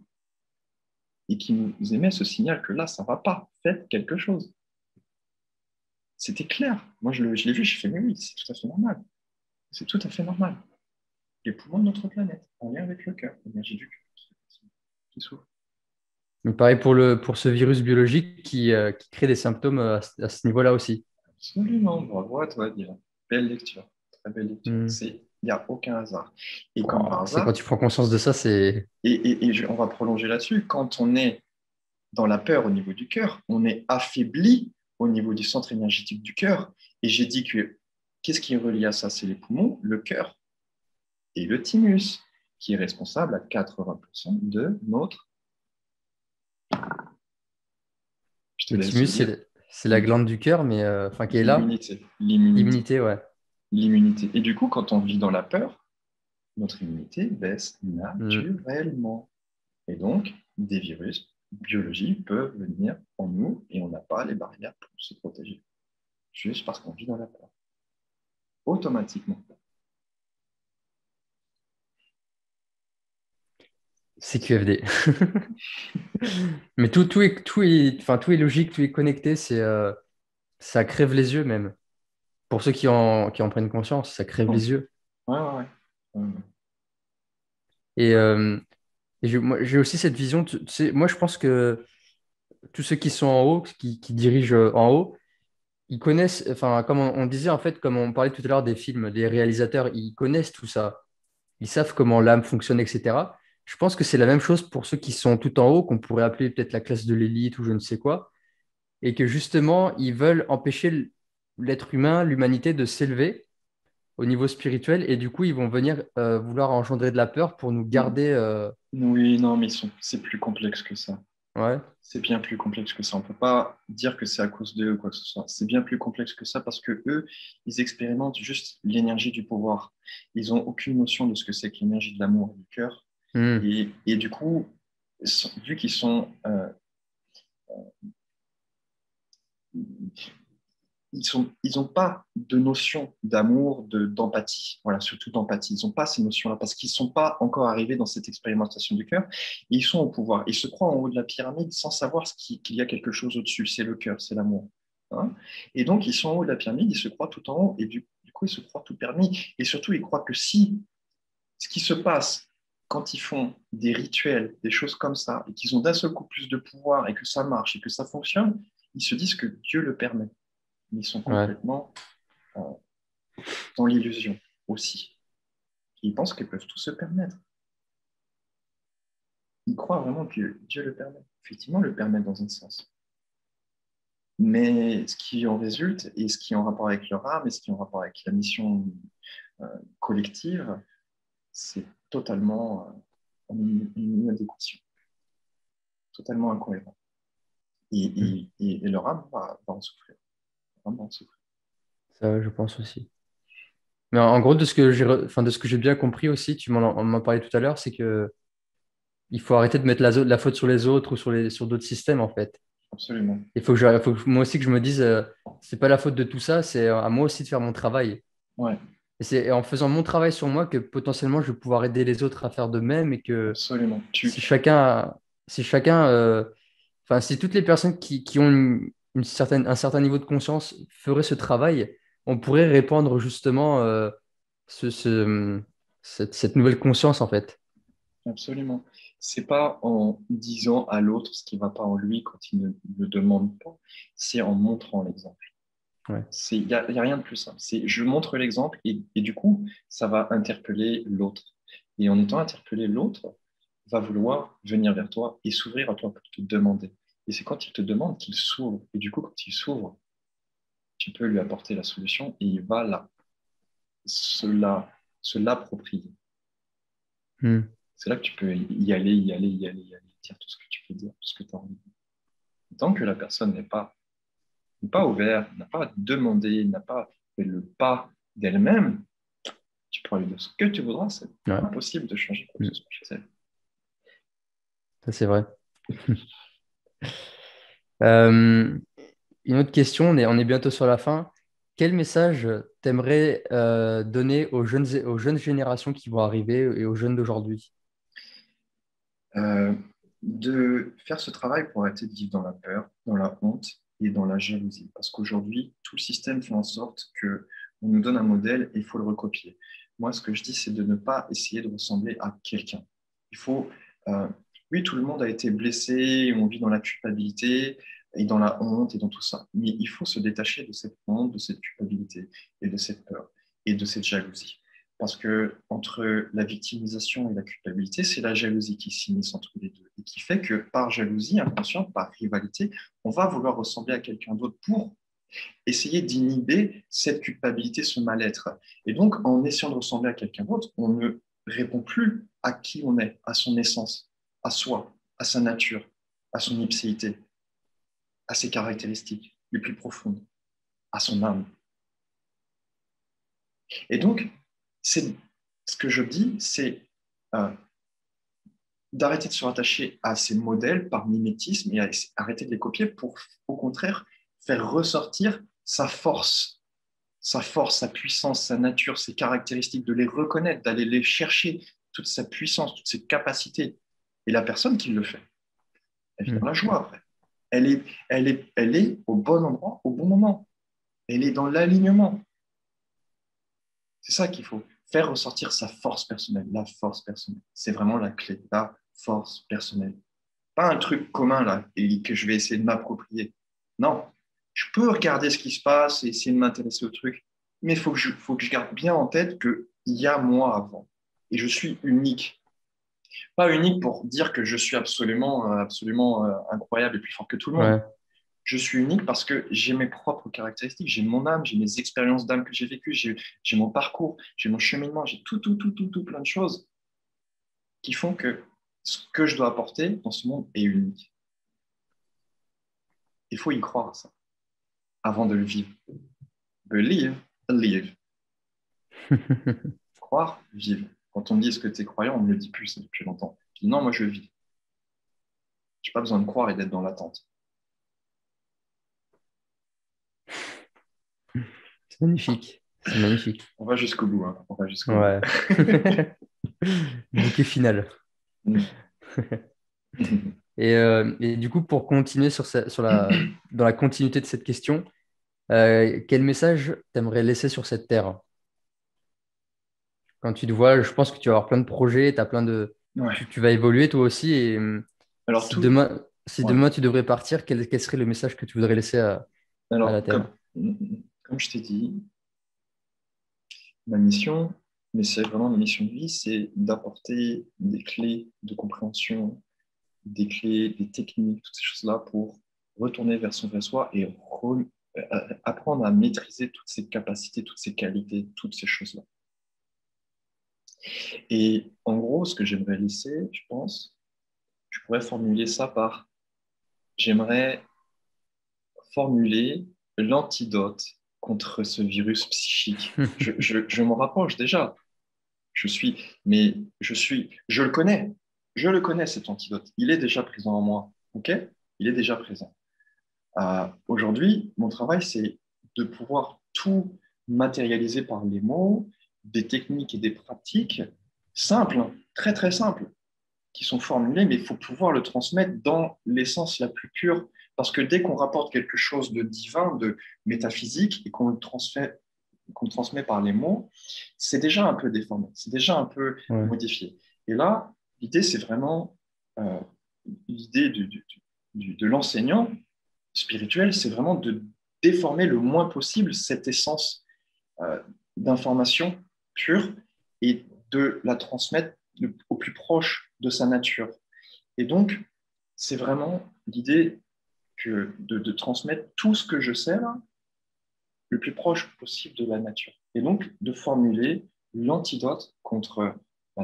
et qui nous émet ce signal que là, ça ne va pas. Faites quelque chose. C'était clair. Moi, je l'ai vu, je fais, mais oui, c'est tout à fait normal. C'est tout à fait normal. Les poumons de notre planète, en lien avec le cœur, l'énergie du cœur qui s'ouvre. Mais pareil pour ce virus biologique qui crée des symptômes à ce niveau-là aussi. Absolument, bravo à toi, Dylan. Belle lecture, très belle lecture. Hmm. Il n'y a aucun hasard. Et comme par Wow. C'est quand hasard, tu prends conscience de ça, c'est. on va prolonger là-dessus, quand on est dans la peur au niveau du cœur, on est affaibli au niveau du centre énergétique du cœur. Et j'ai dit que qu'est-ce qui est relié à ça? C'est les poumons, le cœur et le thymus, qui est responsable à 80% de notre, je te Le laisse le thymus, dire, c'est la glande du cœur, mais enfin qui est là. l'immunité, l'immunité, L'immunité, ouais. l'immunité. Et du coup, quand on vit dans la peur, notre immunité baisse Hmm. naturellement. Et donc, des virus biologiques peuvent venir en nous et on n'a pas les barrières pour se protéger, juste parce qu'on vit dans la peur, automatiquement. C'est QFD. Mais tout est logique, tout est connecté. Ça crève les yeux même. Pour ceux qui en prennent conscience, ça crève Ouais, les yeux. ouais, ouais. Ouais. Et, moi, j'ai aussi cette vision. Tu sais, moi, je pense que tous ceux qui sont en haut, qui dirigent en haut, ils connaissent, enfin, comme on disait, en fait, comme on parlait tout à l'heure des films, des réalisateurs, ils connaissent tout ça. Ils savent comment l'âme fonctionne, etc. Je pense que c'est la même chose pour ceux qui sont tout en haut, qu'on pourrait appeler peut-être la classe de l'élite ou je ne sais quoi, et que justement, ils veulent empêcher l'être humain, l'humanité de s'élever au niveau spirituel, et du coup, ils vont venir vouloir engendrer de la peur pour nous Non. garder. Oui, non, mais c'est plus complexe que ça. Ouais. C'est bien plus complexe que ça. On ne peut pas dire que c'est à cause d'eux ou quoi que ce soit. C'est bien plus complexe que ça parce que eux, ils expérimentent juste l'énergie du pouvoir. Ils n'ont aucune notion de ce que c'est que l'énergie de l'amour et du cœur. Hmm. Et du coup, vu qu'ils sont ils ont pas de notion d'amour, d'empathie, voilà, surtout d'empathie. Ils n'ont pas ces notions-là parce qu'ils ne sont pas encore arrivés dans cette expérimentation du cœur. Et ils sont au pouvoir. Ils se croient en haut de la pyramide sans savoir qu'il y a quelque chose au-dessus. C'est le cœur, c'est l'amour. Hein. Et donc, ils sont en haut de la pyramide, ils se croient tout en haut et du coup, ils se croient tout permis. Et surtout, ils croient que si ce qui se passe quand ils font des rituels, des choses comme ça, et qu'ils ont d'un seul coup plus de pouvoir et que ça marche et que ça fonctionne, ils se disent que Dieu le permet. Mais ils sont Ouais. complètement euh, dans l'illusion aussi. Ils pensent qu'ils peuvent tout se permettre. Ils croient vraiment que Dieu le permet. Effectivement, le permet dans un sens. Mais ce qui en résulte, et ce qui est en rapport avec leur âme, et ce qui est en rapport avec la mission euh, collective, c'est totalement une inadéquation, totalement incohérent. Et leur âme va en souffrir. Vraiment en souffrir. Ça, je pense aussi. Mais en gros, enfin, de ce que j'ai bien compris aussi, on m'en parlait tout à l'heure, c'est que il faut arrêter de mettre la faute sur les autres ou sur d'autres systèmes, en fait. Absolument. Faut que moi aussi que je me dise, c'est pas la faute de tout ça, c'est à moi aussi de faire mon travail. Ouais, Et c'est en faisant mon travail sur moi que potentiellement je vais pouvoir aider les autres à faire de même et que absolument. si chacun, si chacun, enfin, si toutes les personnes qui ont un certain niveau de conscience feraient ce travail, on pourrait répandre justement ce, ce- cette nouvelle conscience en fait. Absolument. C'est pas en disant à l'autre ce qui ne va pas en lui quand il ne le demande pas, c'est en montrant l'exemple. Ouais. Y a rien de plus simple. C'est je montre l'exemple et du coup, ça va interpeller l'autre. Et en étant interpellé, l'autre va vouloir venir vers toi et s'ouvrir à toi pour te demander. Et c'est quand il te demande qu'il s'ouvre. Et du coup, quand il s'ouvre, tu peux lui apporter la solution et il va se l'approprier. Hmm. C'est là que tu peux y aller, dire tout ce que tu peux dire, tout ce que tu as envie. Tant que la personne n'est pas ouverte, n'a pas demandé, n'a pas fait le pas d'elle-même, tu pourras lui dire ce que tu voudras, c'est Ouais. impossible de changer quoi que Hmm. ce soit chez elle. Ça c'est vrai. Euh, une autre question, on est bientôt sur la fin. Quel message t'aimerais donner aux jeunes générations qui vont arriver et aux jeunes d'aujourd'hui? Euh, de faire ce travail pour arrêter de vivre dans la peur, dans la honte et dans la jalousie. Parce qu'aujourd'hui, tout le système fait en sorte que on nous donne un modèle et il faut le recopier. Moi, ce que je dis, c'est de ne pas essayer de ressembler à quelqu'un. Il faut, euh, oui, tout le monde a été blessé, on vit dans la culpabilité et dans la honte et dans tout ça. Mais il faut se détacher de cette honte, de cette culpabilité et de cette peur et de cette jalousie. Parce que entre la victimisation et la culpabilité, c'est la jalousie qui s'immisce entre les deux et qui fait que par jalousie inconsciente, par rivalité, on va vouloir ressembler à quelqu'un d'autre pour essayer d'inhiber cette culpabilité, ce mal-être. Et donc, en essayant de ressembler à quelqu'un d'autre, on ne répond plus à qui on est, à son essence, à soi, à sa nature, à son ipséité, à ses caractéristiques les plus profondes, à son âme. Et donc, c'est ce que je dis, c'est euh, d'arrêter de se rattacher à ces modèles par mimétisme et arrêter de les copier pour, au contraire, faire ressortir sa force, sa puissance, sa nature, ses caractéristiques, de les reconnaître, d'aller les chercher, toute sa puissance, toutes ses capacités. Et la personne qui le fait, elle vit dans Hmm. la joie après. Elle est au bon endroit, au bon moment. Elle est dans l'alignement. C'est ça qu'il faut. Faire ressortir sa force personnelle, la force personnelle. C'est vraiment la clé, la force personnelle. Pas un truc commun là et que je vais essayer de m'approprier. Non, je peux regarder ce qui se passe et essayer de m'intéresser au truc, mais faut que je garde bien en tête qu'il y a moi avant. Et je suis unique. Pas unique pour dire que je suis absolument incroyable et plus fort que tout le monde. Ouais. Je suis unique parce que j'ai mes propres caractéristiques, j'ai mon âme, j'ai mes expériences d'âme que j'ai vécues, j'ai mon parcours, j'ai mon cheminement, j'ai tout, plein de choses qui font que ce que je dois apporter dans ce monde est unique. Il faut y croire à ça avant de le vivre. Believe, believe. Croire, vivre. Quand on me dit est-ce que tu es croyant, on me le dit plus ça, depuis longtemps. Je dis non, moi je vis. Je n'ai pas besoin de croire et d'être dans l'attente. C'est magnifique. C'est magnifique. On va jusqu'au bout, hein. On va jusqu'au bout. Ouais. Bouquet final. Et du coup, pour continuer dans la continuité de cette question, quel message t'aimerais laisser sur cette terre? Quand tu te vois, je pense que tu vas avoir plein de projets, Ouais. tu vas évoluer toi aussi. Et Alors, si demain ouais. tu devrais partir, quel serait le message que tu voudrais laisser à la Alors, terre? comme je t'ai dit, ma mission, mais c'est vraiment ma mission de vie, c'est d'apporter des clés de compréhension, des clés, des techniques, toutes ces choses-là pour retourner vers son vrai soi et apprendre à maîtriser toutes ses capacités, toutes ses qualités, toutes ces choses-là. Et en gros, ce que j'aimerais laisser, je pense, je pourrais formuler ça par, j'aimerais formuler l'antidote contre ce virus psychique. Je m'en rapproche déjà. Je le connais cet antidote. Il est déjà présent en moi. Ok? Il est déjà présent. Aujourd'hui, mon travail, c'est de pouvoir tout matérialiser par les mots, des techniques et des pratiques simples, très très simples, qui sont formulées, mais il faut pouvoir le transmettre dans l'essence la plus pure. Parce que dès qu'on rapporte quelque chose de divin, de métaphysique, et qu'on le transmet par les mots, c'est déjà un peu déformé, c'est déjà un peu Ouais. modifié. Et là, l'idée, c'est vraiment euh, l'idée de l'enseignant spirituel, c'est vraiment de déformer le moins possible cette essence euh, d'information pure et de la transmettre au plus proche de sa nature. Et donc, c'est vraiment l'idée de transmettre tout ce que je sais là, le plus proche possible de la nature. Et donc, de formuler l'antidote contre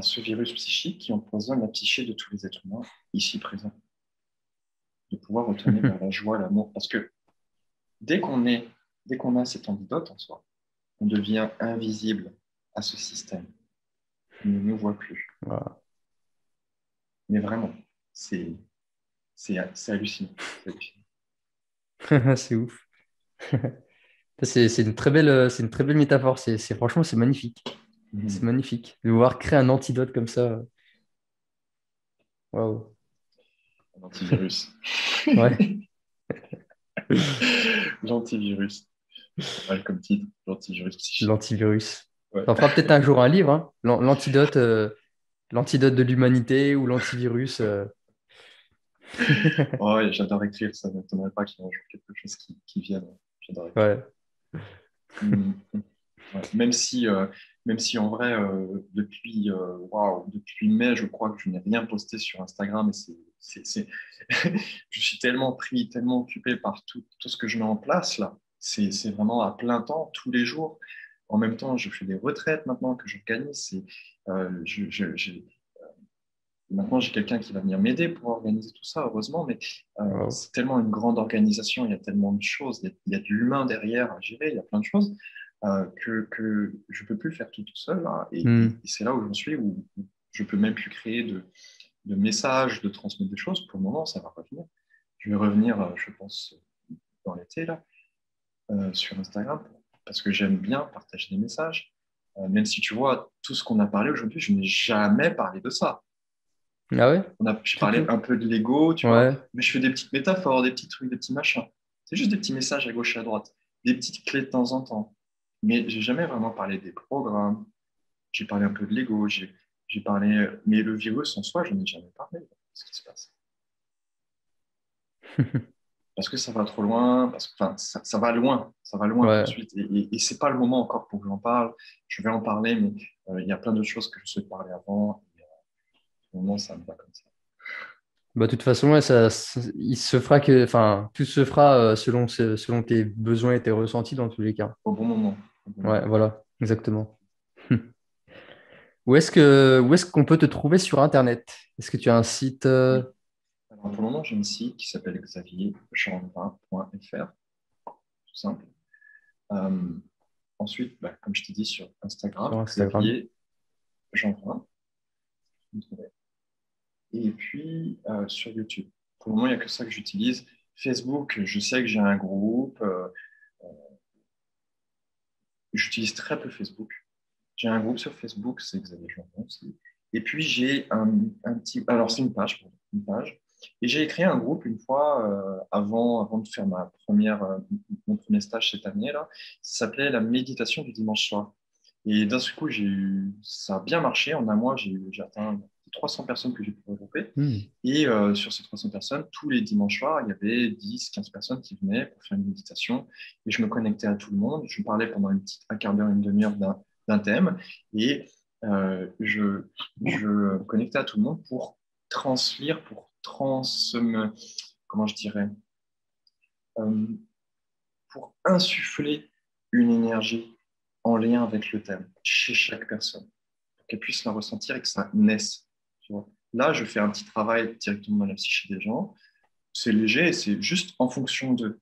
ce virus psychique qui empoisonne la psyché de tous les êtres humains ici présents. De pouvoir retourner vers la joie, l'amour. Parce que dès qu'on est, dès qu'on a cet antidote en soi, on devient invisible à ce système. Il ne nous voit plus. Voilà. Mais vraiment, c'est c'est hallucinant. C'est hallucinant. C'est ouf. C'est une très belle métaphore. Franchement, c'est magnifique. C'est Mhm. magnifique. De voir créer un antidote comme ça. Waouh. L'antivirus. Ouais. L'antivirus. Mal comme titre, l'antivirus psychique. L'antivirus. Ouais. On fera peut-être un jour un livre, hein. L'antidote de l'humanité ou l'antivirus. Oh, ouais, j'adore écrire, ça ne m'étonnerait pas qu'il y ait un jour quelque chose qui vienne. J'adore écrire. Ouais. Mhm. Ouais. Même si en vrai, depuis mai, je crois que je n'ai rien posté sur Instagram. Et je suis tellement pris, tellement occupé par tout ce que je mets en place là. C'est vraiment à plein temps, tous les jours. En même temps, je fais des retraites maintenant que j'organise. Maintenant, j'ai quelqu'un qui va venir m'aider pour organiser tout ça, heureusement, mais Waouh. c'est tellement une grande organisation, il y a tellement de choses, il y a de l'humain derrière à gérer, il y a plein de choses que je ne peux plus faire tout seul, là. Hmm. Et c'est là où j'en suis, où je ne peux même plus créer de messages, de transmettre des choses. Pour le moment, ça va revenir. Je vais revenir, je pense, dans l'été, là, sur Instagram, parce que j'aime bien partager des messages. Même si tu vois, tout ce qu'on a parlé aujourd'hui, je n'ai jamais parlé de ça. Ah ouais? Je Tout, parlais tout. un peu de l'ego, tu vois, Ouais. mais je fais des petites métaphores, des petits trucs, des petits machins. C'est juste des petits messages à gauche et à droite, des petites clés de temps en temps. Mais j'ai jamais vraiment parlé des programmes. J'ai parlé un peu de l'ego, j'ai parlé, mais le virus en soi, je n'ai jamais parlé de ce qui se passe. Parce que ça va trop loin, parce que enfin, ça va loin tout de Ouais. suite. Et c'est pas le moment encore pour que j'en parle. Je vais en parler, mais il y a plein d'autres choses que je souhaite parler avant. Et, pour le moment, ça me va comme ça. Bah, de toute façon, ouais, il se fera enfin, tout se fera selon tes besoins et tes ressentis dans tous les cas. Au bon moment. Au bon Ouais, moment. voilà, exactement. Où est-ce qu'on peut te trouver sur Internet? Est-ce que tu as un site? Oui. Alors, pour le moment, j'ai un site qui s'appelle xavierjeanvin.fr, tout simple. Euh, Ensuite, comme je t'ai dit, sur Sur Instagram, Instagram. Xavier Jeanvin. Et puis, sur YouTube. Pour le moment, il n'y a que ça que j'utilise. Facebook, je sais que j'ai un groupe. j'utilise très peu Facebook. J'ai un groupe sur Facebook, c'est Xavier Jourdan aussi. Et puis, j'ai un petit... Alors, c'est une page, pardon, une page. Et j'ai créé un groupe une fois avant de faire mon premier stage cette année là. Ça s'appelait la méditation du dimanche soir. Et d'un seul coup, ça a bien marché. En un mois, j'ai atteint 300 personnes que j'ai pu regrouper. Et sur ces 300 personnes, tous les dimanches soirs, il y avait 10, 15 personnes qui venaient pour faire une méditation. Et je me connectais à tout le monde. Je parlais pendant un quart d'heure, une demi-heure d'un thème. Et je me connectais à tout le monde pour translire, comment je dirais, euh, pour insuffler une énergie en lien avec le thème chez chaque personne, pour qu'elle puisse la ressentir et que ça naisse. Tu vois. Là, je fais un petit travail directement dans la psyché des gens. C'est léger et c'est juste en fonction d'eux.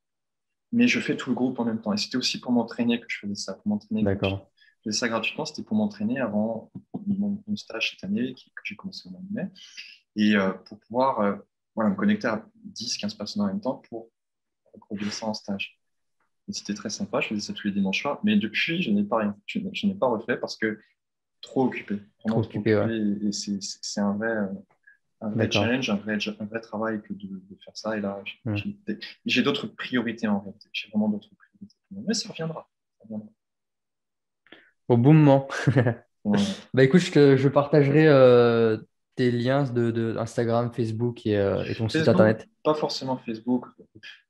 Mais je fais tout le groupe en même temps. Et c'était aussi pour m'entraîner que je faisais ça, pour m'entraîner gratuitement. D'accord. Je faisais ça gratuitement, c'était pour m'entraîner avant mon stage cette année que j'ai commencé au mois de mai. Et pour pouvoir me connecter à 10, 15 personnes en même temps pour reproduire ça en stage. Et c'était très sympa, je faisais ça tous les dimanches soirs, mais depuis, je n'ai pas rien. Je n'ai pas refait parce que trop occupé, Trop vraiment trop occupé, occupé. ouais. Et c'est un vrai D'accord. challenge, un vrai travail que de faire ça. Et là, Ouais. j'ai d'autres priorités en réalité. J'ai vraiment d'autres priorités. Mais ça reviendra. Ça reviendra. Au bon moment. Ouais. Bah écoute, je partagerai tes liens de Instagram, Facebook et ton site Facebook, internet. pas forcément Facebook.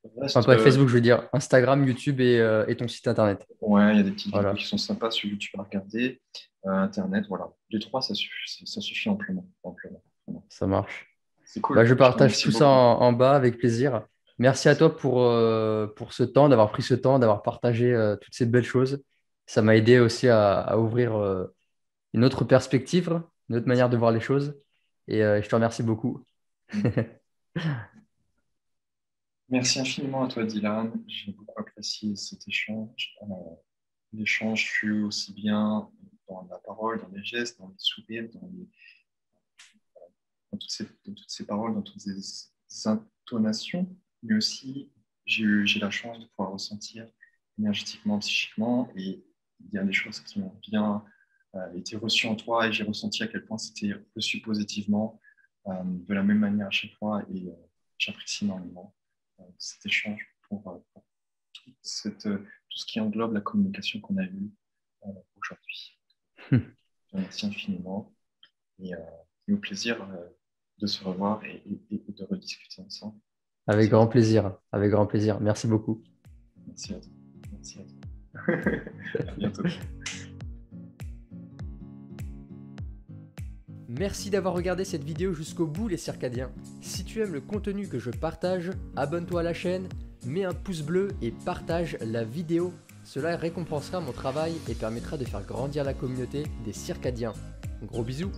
Enfin, Reste, pas Facebook, je veux dire Instagram, YouTube et ton site internet. ouais, il y a des petites vidéos qui Voilà, sont sympas sur YouTube à regarder. Internet, voilà. Les trois, ça suffit amplement. Amplement, vraiment. ça marche. C'est Bah, cool. je Je te partage remercie tout ça beaucoup. en bas avec plaisir. Merci à toi pour ce temps, d'avoir pris ce temps, d'avoir partagé toutes ces belles choses. Ça m'a aidé aussi à ouvrir une autre perspective, une autre manière de voir les choses. Et je te remercie beaucoup. Merci infiniment à toi, Dylan. J'ai beaucoup apprécié cet échange. L'échange fut aussi bien dans la parole, dans les gestes, dans les sourires, dans toutes ces paroles, dans toutes ces intonations, mais aussi j'ai la chance de pouvoir ressentir énergétiquement, psychiquement, et il y a des choses qui ont bien été reçues en toi, et j'ai ressenti à quel point c'était reçu positivement, de la même manière à chaque fois, et j'apprécie énormément cet échange pour tout ce qui englobe la communication qu'on a eue aujourd'hui. Je te remercie infiniment. Et, au plaisir de se revoir et de rediscuter ensemble. Avec Merci à grand toi. plaisir. Avec grand plaisir. Merci beaucoup. Merci à toi. Merci à toi. À bientôt. Merci d'avoir regardé cette vidéo jusqu'au bout les circadiens. Si tu aimes le contenu que je partage, abonne-toi à la chaîne, mets un pouce bleu et partage la vidéo. Cela récompensera mon travail et permettra de faire grandir la communauté des circadiens. Gros bisous.